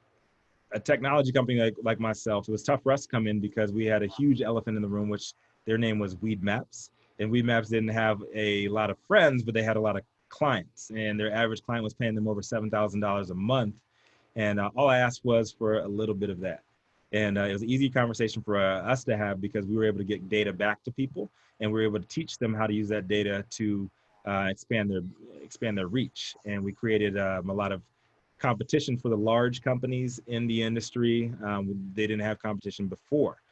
a technology company like myself, it was tough for us to come in because we had a huge elephant in the room, which their name was Weed Maps. And Weed Maps didn't have a lot of friends, but they had a lot of clients. And their average client was paying them over $7,000 a month. And all I asked was for a little bit of that. And it was an easy conversation for us to have because we were able to get data back to people, and we were able to teach them how to use that data to expand their reach. And we created a lot of competition for the large companies in the industry. They didn't have competition before.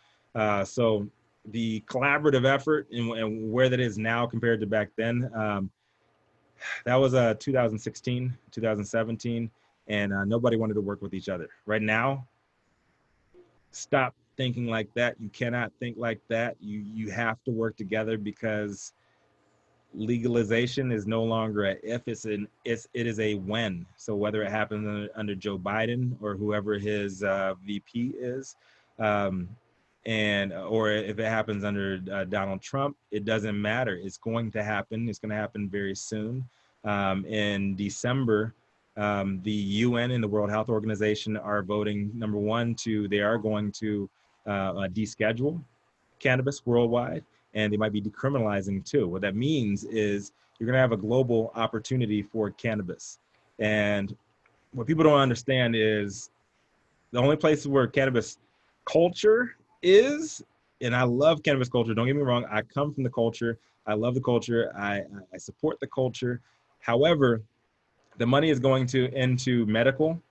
So the collaborative effort and where that is now compared to back then, that was 2016, 2017, and nobody wanted to work with each other. Right now, stop thinking like that. You cannot think like that. You have to work together because legalization is no longer a if, it is a when. So whether it happens under Joe Biden or whoever his VP is, or if it happens under Donald Trump, it doesn't matter. It's going to happen. It's going to happen very soon. In December, the UN and the World Health Organization are voting, number one, they are going to deschedule cannabis worldwide, and they might be decriminalizing too. What that means is you're going to have a global opportunity for cannabis. And what people don't understand is the only place where cannabis culture is, and I love cannabis culture, don't get me wrong, I come from the culture, I love the culture, I support the culture. However, the money is going into medical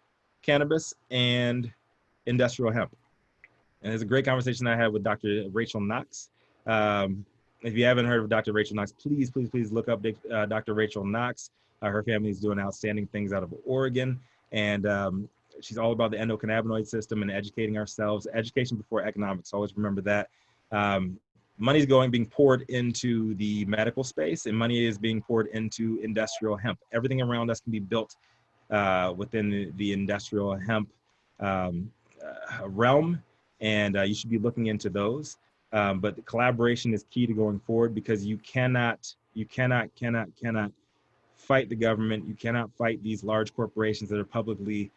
cannabis and industrial hemp. And there's a great conversation I had with Dr. Rachel Knox. If you haven't heard of Dr. Rachel Knox, please look up Dr. Rachel Knox. Her family is doing outstanding things out of Oregon. And she's all about the endocannabinoid system and educating ourselves. Education before economics, always remember that. Money is being poured into the medical space, and money is being poured into industrial hemp. Everything around us can be built within the industrial hemp realm, and you should be looking into those. But the collaboration is key to going forward because you cannot fight the government. You cannot fight these large corporations that are publicly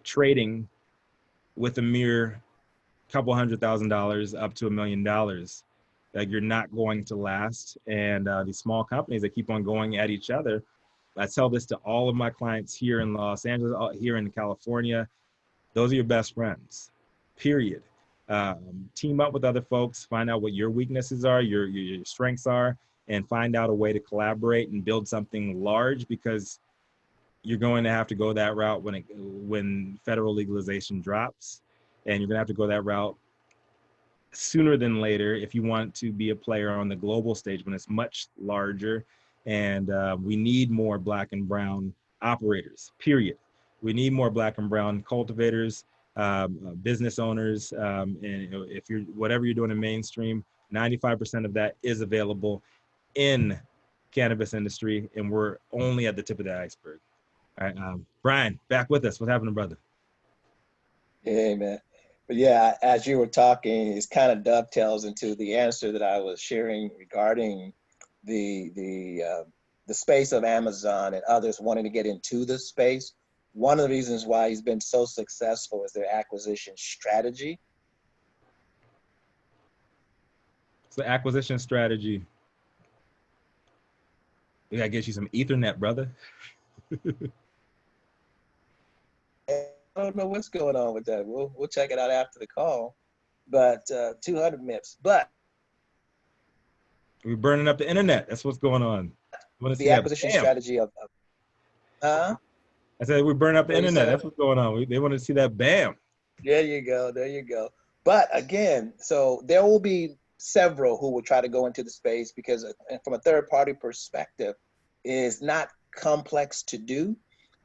trading with a mere couple $100,000 up to $1 million. Like, you're not going to last. And these small companies that keep on going at each other. I tell this to all of my clients here in Los Angeles, here in California. Those are your best friends, period. Team up with other folks, find out what your weaknesses are, your strengths are, and find out a way to collaborate and build something large, because you're going to have to go that route when federal legalization drops, and you're going to have to go that route sooner than later if you want to be a player on the global stage when it's much larger. And we need more Black and brown operators, period. We need more Black and brown cultivators, business owners, and if you're whatever you're doing in mainstream, 95% of that is available in cannabis industry, and we're only at the tip of the iceberg. All right, Bryan, back with us. What's happening, brother? Hey, man. But yeah, as you were talking, it kind of dovetails into the answer that I was sharing regarding the space of Amazon and others wanting to get into the space. One of the reasons why he's been so successful is their acquisition strategy. It's the acquisition strategy. We gotta get you some Ethernet, brother. I don't know what's going on with that. We'll check it out after the call. But 200 MIPS. But We're burning up the internet. That's what's going on. You want to see the that? acquisition Bam. strategy of huh? I said we're burning up the What you internet. said? That's what's going on. They want to see that. Bam. There you go. There you go. But again, so there will be several who will try to go into the space because from a third party perspective, is not complex to do.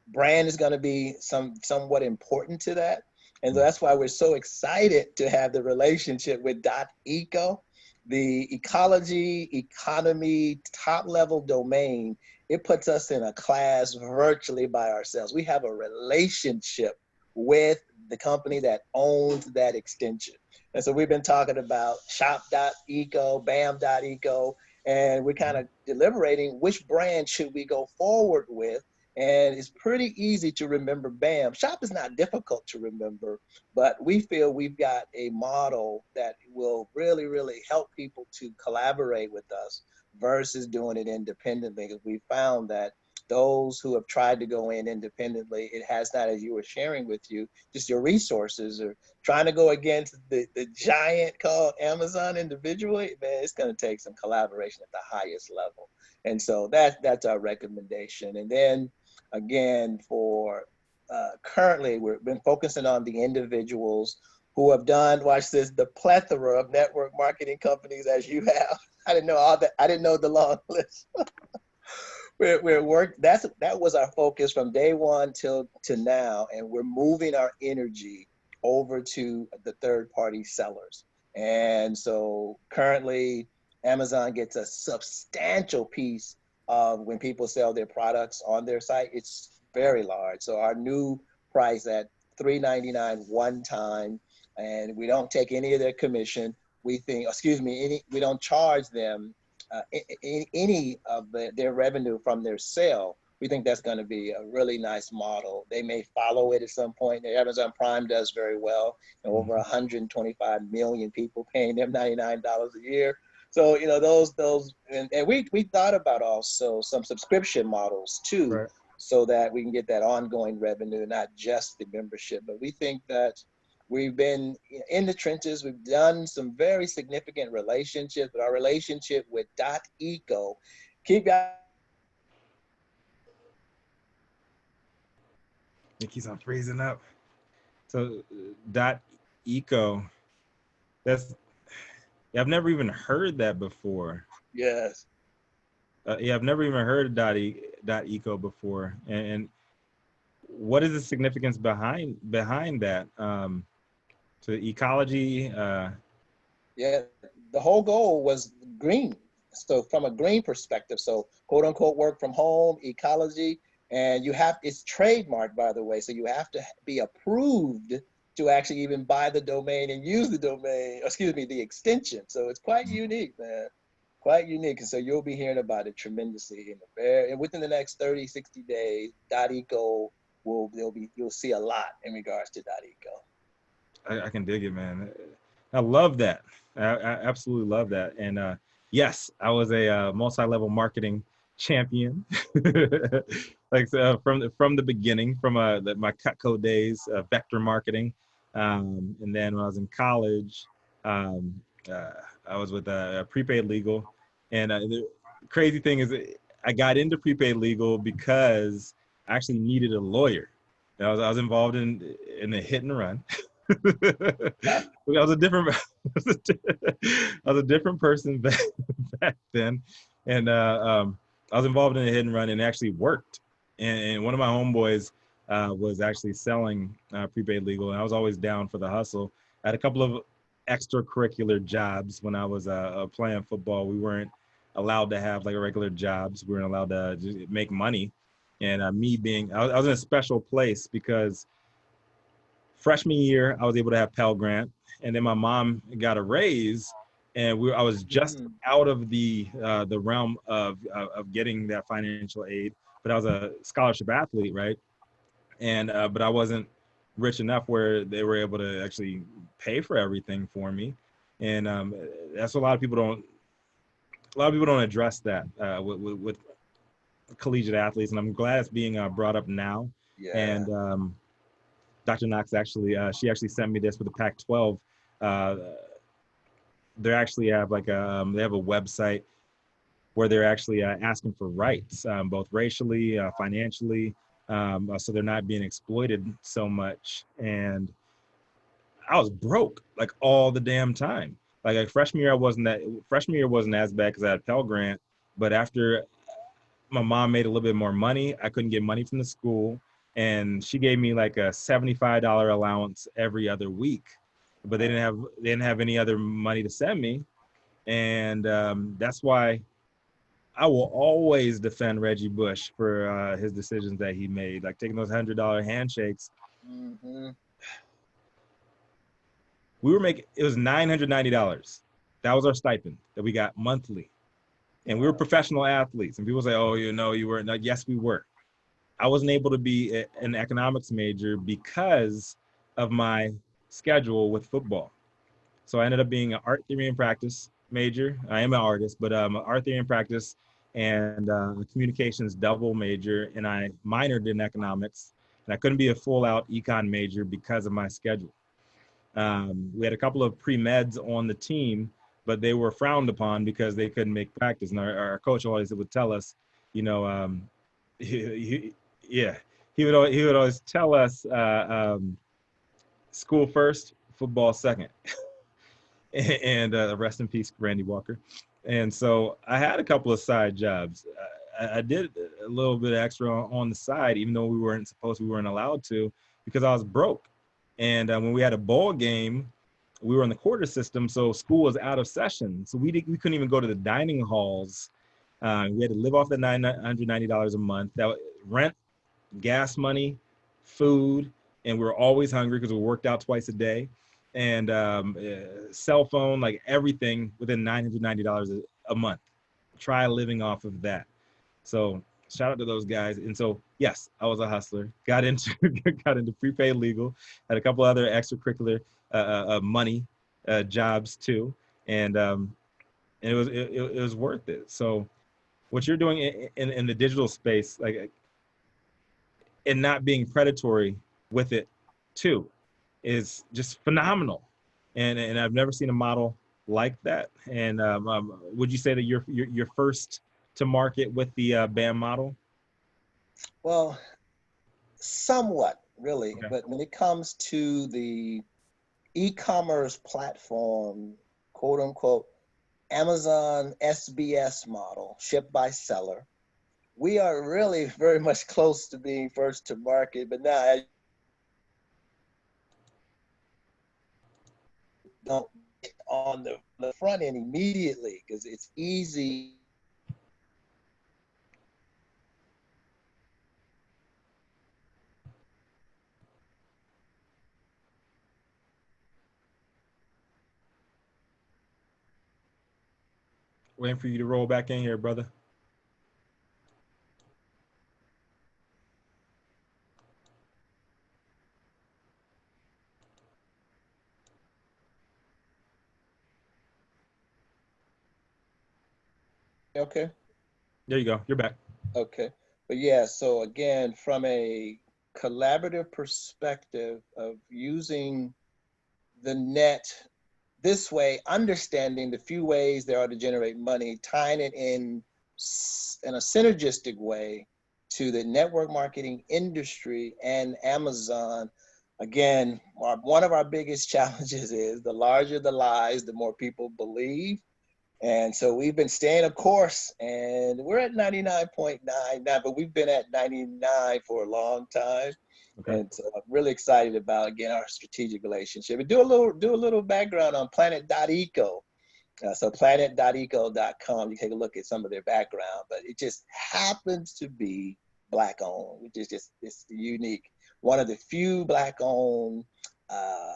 Brand is going to be somewhat important to that. And so that's why we're so excited to have the relationship with .eco, the ecology, economy, top level domain. It puts us in a class virtually by ourselves. We have a relationship with the company that owns that extension. And so we've been talking about shop.eco, bam.eco, and we're kind of deliberating which brand should we go forward with. And it's pretty easy to remember BAM. Shop is not difficult to remember, but we feel we've got a model that will really, really help people to collaborate with us versus doing it independently. Because we found that those who have tried to go in independently, it has not, as you were sharing with you, just your resources or trying to go against the giant called Amazon individually, man, it's going to take some collaboration at the highest level. And so that's our recommendation. And then again, for currently, we've been focusing on the individuals who have done, watch this, the plethora of network marketing companies as you have. I didn't know all that. I didn't know the long list. That was our focus from day one to now, and we're moving our energy over to the third party sellers. And so currently Amazon gets a substantial piece of when people sell their products on their site. It's very large. So our new price at $3.99 one time, and we don't take any of their commission. We think, excuse me, we don't charge them any of their revenue from their sale. We think that's going to be a really nice model. They may follow it at some point. Amazon Prime does very well. Over 125 million people paying them $99 a year. So those and we thought about also some subscription models too, Right. so that we can get that ongoing revenue, not just the membership. But we think that we've been in the trenches. We've done some very significant relationships, but our relationship with .eco, keep I think he's on freezing up. So .eco, that's, yeah, I've never even heard that before. yes. Yeah, I've never even heard of .eco before. And what is the significance behind that? So ecology. Yeah, the whole goal was green. So from a green perspective, so quote unquote work from home, ecology, and it's trademarked, by the way. So you have to be approved to actually even buy the domain and use the domain, excuse me, the extension. So it's quite unique, man. Quite unique. And so you'll be hearing about it tremendously and within the next 30, 60 days, .eco you'll see a lot in regards to .eco. I can dig it, man. I love that. I absolutely love that. And yes, I was a multi-level marketing champion, like from the beginning, from my Cutco days, vector marketing, and then when I was in college, um, uh, I was with prepaid legal, and crazy thing is I got into prepaid legal because I actually needed a lawyer. I was involved in a hit and run. I was a different I was a different person back then, and I was involved in a hit and run and it actually worked. And one of my homeboys was actually selling prepaid legal, and I was always down for the hustle. I had a couple of extracurricular jobs when I was playing football. We weren't allowed to have like regular jobs. We weren't allowed to just make money. And me being, I was in a special place because freshman year I was able to have Pell Grant, and then my mom got a raise, and I was just Mhm. out of the realm of getting that financial aid, but I was a scholarship athlete, right? And but I wasn't rich enough where they were able to actually pay for everything for me, and that's what a lot of people don't address that with collegiate athletes, and I'm glad it's being brought up now. Yeah. And Dr. Knox actually, she actually sent me this with the Pac-12. Uh, they actually have like they have a website where they're actually asking for rights, both racially, financially, so they're not being exploited so much. And I was broke like all the damn time. Like freshman year wasn't as bad because I had Pell Grant, but after my mom made a little bit more money, I couldn't get money from the school, and she gave me like a $75 allowance every other week, but they didn't have any other money to send me, and that's why I will always defend Reggie Bush for his decisions that he made, like taking those $100 handshakes. Hmm. We were making it was $990. That was our stipend that we got monthly, and we were professional athletes. And people say, "Oh, you weren't." Like, yes, we were. I wasn't able to be an economics major because of my schedule with football. So I ended up being an art theory and practice major. I am an artist, but art theory and practice and communications double major, and I minored in economics. And I couldn't be a full out econ major because of my schedule. We had a couple of pre-meds on the team, but they were frowned upon because they couldn't make practice. And our coach always would tell us, you know, he, yeah, he would always tell us, school first, football second. And rest in peace, Randy Walker. And so I had a couple of side jobs. I did a little bit extra on the side, even though we weren't allowed to, because I was broke. And when we had a bowl game, we were in the quarter system, so school was out of session. So we couldn't even go to the dining halls. We had to live off the $990 a month. That rent, gas money, food, and we were always hungry because we worked out twice a day, and cell phone, like everything within $990 a month. Try living off of that. So shout out to those guys. And so yes, I was a hustler. Got into got into prepaid legal. Had a couple other extracurricular money jobs too, and it was worth it. So what you're doing in the digital space, like and not being predatory with it too, is just phenomenal. And I've never seen a model like that. And would you say that you're first to market with the BAM model? Well, somewhat, really. Okay. But when it comes to the e-commerce platform, quote unquote, Amazon SBS model, ship by seller, we are really very much close to being first to market. But now, I don't get on the front end immediately because it's easy. Waiting for you to roll back in here, brother. Okay. There you go. You're back. Okay. But yeah, so again, from a collaborative perspective of using the net this way, understanding the few ways there are to generate money, tying it in in a synergistic way to the network marketing industry and Amazon. Again, one of our biggest challenges is the larger the lies, the more people believe. And so we've been staying a course, and we're at 99.99, but we've been at 99 for a long time. Okay. And so I'm really excited about, again, our strategic relationship. And do a little background on Planet.eco. So planet.eco.com, you take a look at some of their background, but it just happens to be Black owned, which is just it's unique. One of the few Black owned uh,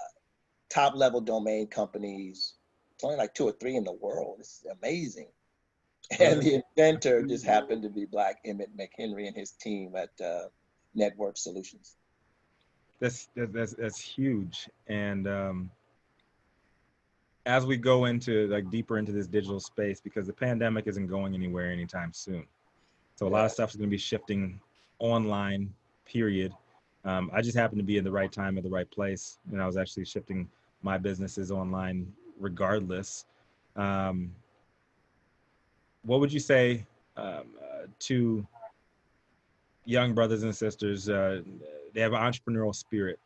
top level domain companies. It's only like two or three in the world. It's amazing. Well, And the inventor just happened to be Black, Emmett McHenry and his team at Network Solutions. that's huge. And as we go into like deeper into this digital space, because the pandemic isn't going anywhere anytime soon, so a lot of Yes. stuff is going to be shifting online. Period. I just happened to be in the right time at the right place, and I was actually shifting my businesses online regardless. Um, what would you say to young brothers and sisters? They have an entrepreneurial spirit,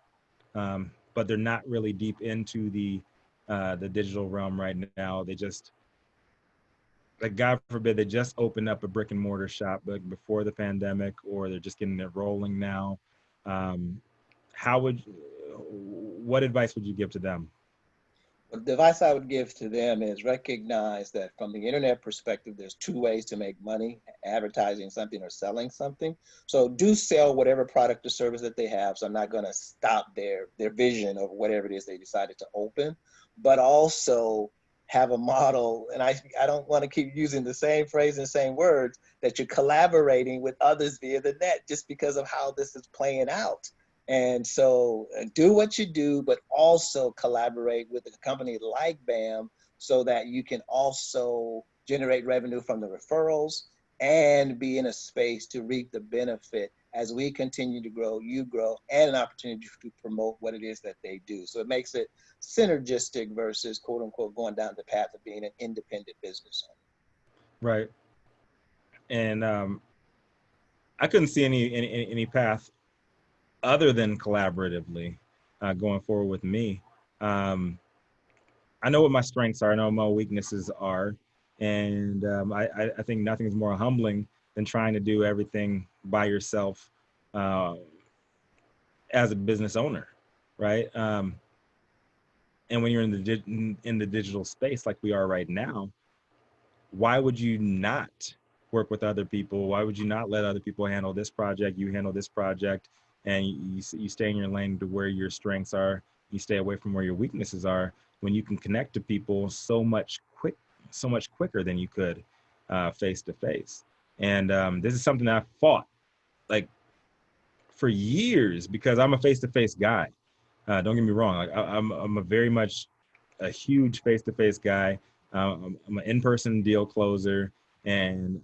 but they're not really deep into the digital realm right now. They just, like, God forbid, they just opened up a brick and mortar shop like before the pandemic, or they're just getting it rolling now. Um, how would what advice would you give to them? The advice I would give to them is recognize that from the internet perspective, there's two ways to make money: advertising something or selling something. So do sell whatever product or service that they have. So I'm not going to stop their vision of whatever it is they decided to open, but also have a model. And I don't want to keep using the same phrase and the same words, that you're collaborating with others via the net just because of how this is playing out. And so do what you do, but also collaborate with a company like BAM so that you can also generate revenue from the referrals and be in a space to reap the benefit as we continue to grow, you grow, and an opportunity to promote what it is that they do. So it makes it synergistic versus quote unquote going down the path of being an independent business owner. Right. And I couldn't see any path other than collaboratively going forward with me. Um, I know what my strengths are. I know what my weaknesses are, and I think nothing's more humbling than trying to do everything by yourself uh, as a business owner, right? And when you're in the digital space like we are right now, why would you not work with other people? Why would you not let other people handle this project? You handle this project, and you stay in your lane to where your strengths are. You stay away from where your weaknesses are. When you can connect to people so much quicker than you could face to face. And this is something that I fought like for years because I'm a face to face guy. Don't get me wrong. Like, I'm a very much a huge face to face guy. I'm an in person deal closer, and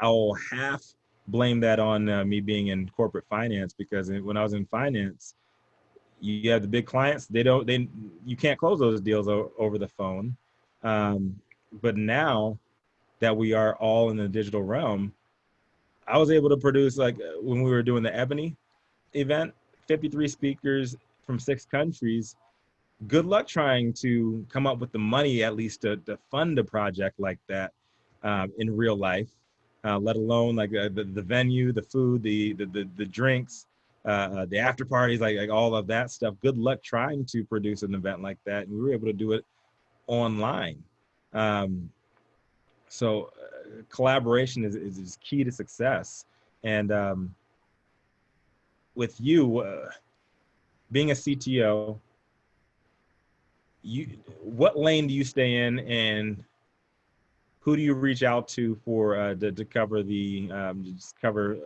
I'll half blame that on me being in corporate finance because when I was in finance, you have the big clients. They you can't close those deals over the phone. Um, but now that we are all in the digital realm, I was able to produce, like, when we were doing the Ebony event, 53 speakers from 6 countries. Good luck trying to come up with the money at least to fund a project like that in real life, let alone like the venue, the food, the drinks, the after parties, like all of that stuff. Good luck trying to produce an event like that, and we were able to do it online. Um, so collaboration is key to success. And with you being a CTO, you what lane do you stay in, and who do you reach out to for to cover the just cover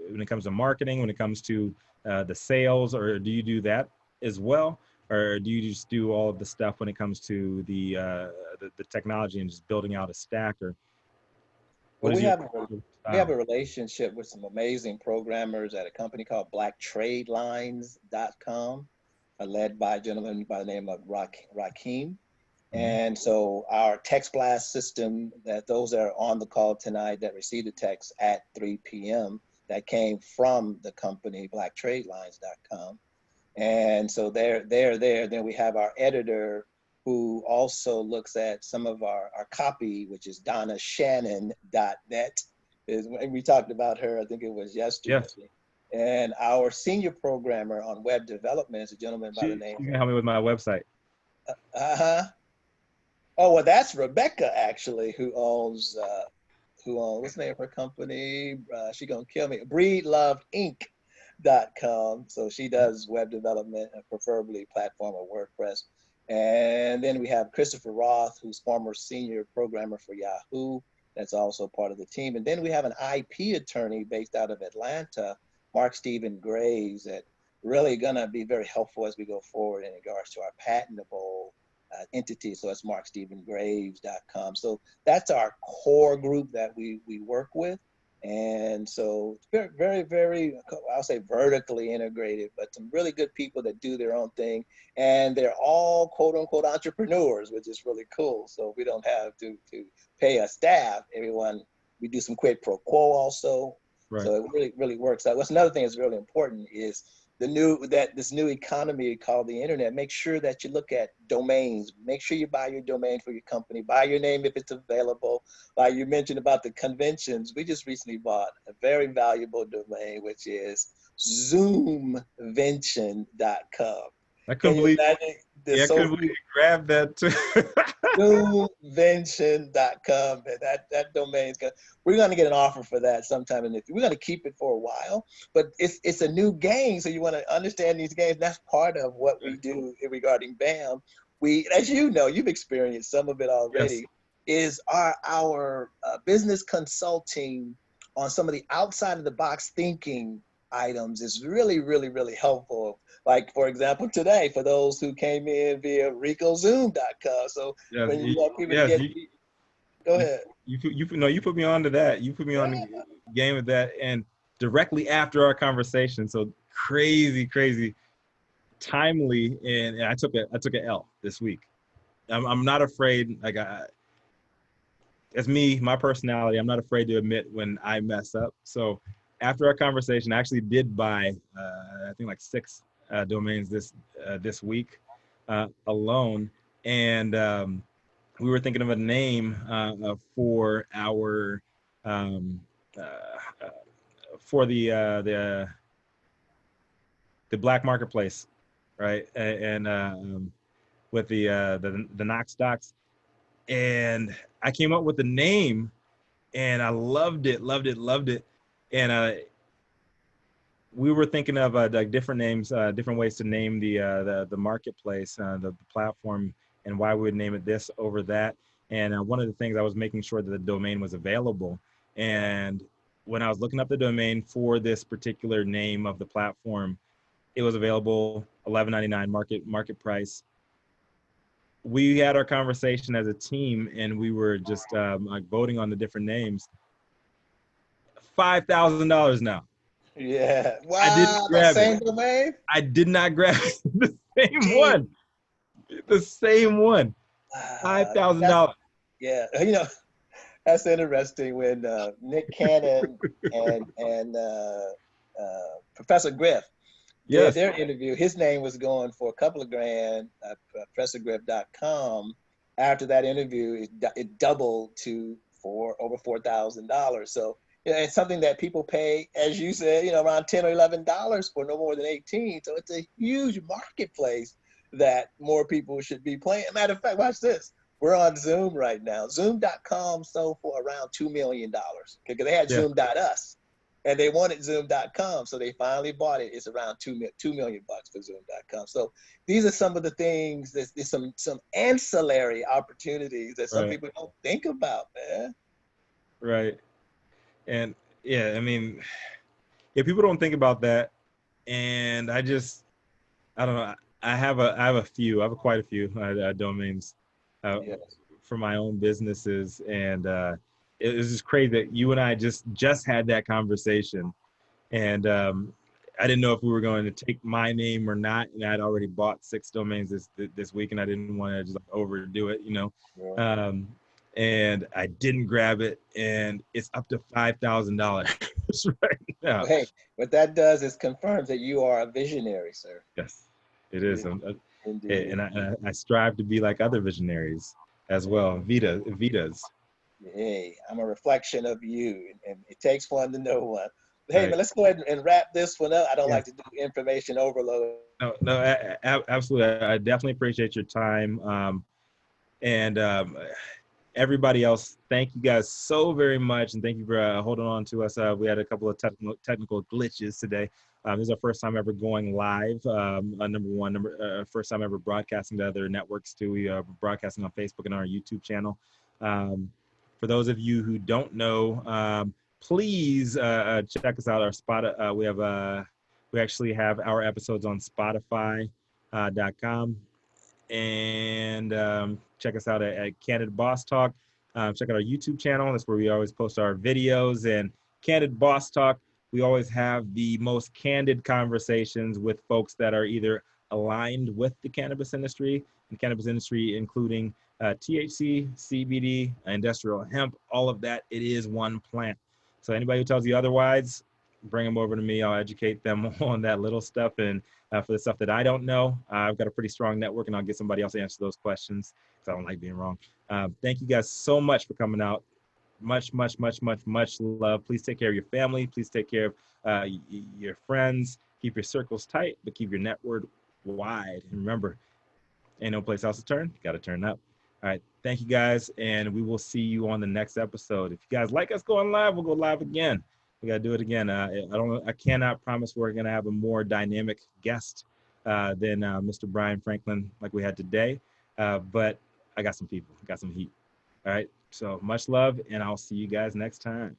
when it comes to marketing, when it comes to the sales, or do you do that as well, or do you just do all of the stuff when it comes to the technology and just building out a stack, or Well, what is we your have we have style? a relationship with some amazing programmers at a company called BlackTradeLines.com, led by a gentleman by the name of Rakim. Mhm. And so our text blast system, that those that are on the call tonight that received the text at 3 p.m. that came from the company blacktradelines.com. And so they're there. Then we have our editor who also looks at some of our copy, which is DonnaShannon.net. Is when we talked about her, I think it was yesterday. Yes. And our senior programmer on web development is a gentleman by the name She's gonna help me with my website. of, oh, well, that's Rebecca actually, who owns, what's the name of her company? She gonna kill me. BreedLoveInc.com. So she does web development, preferably platform or WordPress. And then we have Christopher Roth, who's former senior programmer for Yahoo. That's also part of the team. And then we have an IP attorney based out of Atlanta, Mark Stephen Graves, that really gonna be very helpful as we go forward in regards to our patentable entity. So it's markstephengraves.com. So that's our core group that we work with. And so it's very, very, very, I'll say vertically integrated, but some really good people that do their own thing. And they're all quote unquote entrepreneurs, which is really cool. So we don't have to pay a staff. Everyone, we do some quid pro quo also. Right. So it really, really works out. What's another thing that's really important is this new economy called the internet. Make sure that you look at domains. Make sure you buy your domain for your company. Buy your name if it's available. Like you mentioned about the conventions, we just recently bought a very valuable domain, which is zoomvention.com. I Can couldn't you believe. imagine Yeah, this? I So couldn't believe you grabbed that too. zoomvention.com, and that domain is we're going to get an offer for that sometime in the future. We're going to keep it for a while, but it's a new game, so you want to understand these games. That's part of what we do regarding BAM. We, as you know, you've experienced some of it Yes. already, is our business consulting on some of the outside of the box thinking items is really, really, really helpful. Like, for example, today, for those who came in via ricozoom.com. So Yes. when you want people to Yes. get, go You, ahead. no, you put me on to that. You put me on Yeah. the game of that, and directly after our conversation. So crazy, crazy, timely, and I took a L this week. I'm not afraid. Like that's me, my personality. I'm not afraid to admit when I mess up. So after our conversation, I actually did buy, I think like 6 domains this week alone, and we were thinking of a name for our um, uh, uh, for the black marketplace, right? And with the Knox docs, and I came up with the name, and I loved it, loved it, loved it, and we were thinking of like different names, different ways to name the marketplace, the platform, and why we would name it this over that. And one of the things I was making sure that the domain was available. And when I was looking up the domain for this particular name of the platform, it was available $11.99 market price. We had our conversation as a team, and we were just like voting on the different names. $5,000 now. Yeah. I didn't Wow. That grab it. same domain? I did not grab the same Gee. one. The same one. Five thousand That's, dollars. yeah. That's interesting when Nick Cannon and Professor Griff did Yes. their interview. His name was going for a couple of grand, ProfessorGriff.com. After that interview, it doubled to over $4,000. So it's something that people pay, as you said, around $10 or $11 for no more than 18. So it's a huge marketplace that more people should be playing. Matter of fact, watch this. We're on Zoom right now. Zoom.com sold for around $2 million because they had Yeah. Zoom.us and they wanted Zoom.com. So they finally bought it. It's around $2 million for Zoom.com. So these are some of the things, there's some ancillary opportunities that some Right. people don't think about, man. Right. And yeah, I mean, yeah, people don't think about that. And I don't know. I have a few. I have quite a few domains uh, Yes. for my own businesses, and it was just crazy that you and I just had that conversation. And I didn't know if we were going to take my name or not, and I'd already bought 6 domains this week, and I didn't want to just like overdo it, you know. Yeah. Um, and I didn't grab it, and it's up to $5,000 right now. Hey, what that does is confirms that you are a visionary, sir. Yes, it is. Indeed. Indeed. And I strive to be like other visionaries as well. Vitas. Hey, I'm a reflection of you, and it takes one to know one. Hey, Right. but let's go ahead and wrap this one up. I don't Yeah. like to do information overload. No, no, absolutely. I definitely appreciate your time. And everybody else, thank you guys so very much, and thank you for holding on to us. We had a couple of technical glitches today. This is our first time ever going live. First time ever broadcasting to other networks too. We are broadcasting on Facebook and our YouTube channel. Um, for those of you who don't know, please check us out. Our spot. We actually have our episodes on Spotify.com. And check us out at Canndid Boss Talk. Check out our YouTube channel. That's where we always post our videos. And Canndid Boss Talk, we always have the most candid conversations with folks that are either aligned with the cannabis industry, including THC, CBD, industrial hemp, all of that. It is one plant. So anybody who tells you otherwise, bring them over to me. I'll educate them on that little stuff. And for the stuff that I don't know, I've got a pretty strong network, and I'll get somebody else to answer those questions because I don't like being wrong. Thank you guys so much for coming out. Much, much, much, much, much love. Please take care of your family. Please take care of your friends. Keep your circles tight, but keep your network wide. And remember, ain't no place else to turn. You got to turn up. All right. Thank you guys, and we will see you on the next episode. If you guys like us going live, we'll go live again. We gotta do it again. I cannot promise we're gonna have a more dynamic guest than Mr. Bryan Franklin like we had today, but I got some people, got some heat. All right. So much love, and I'll see you guys next time.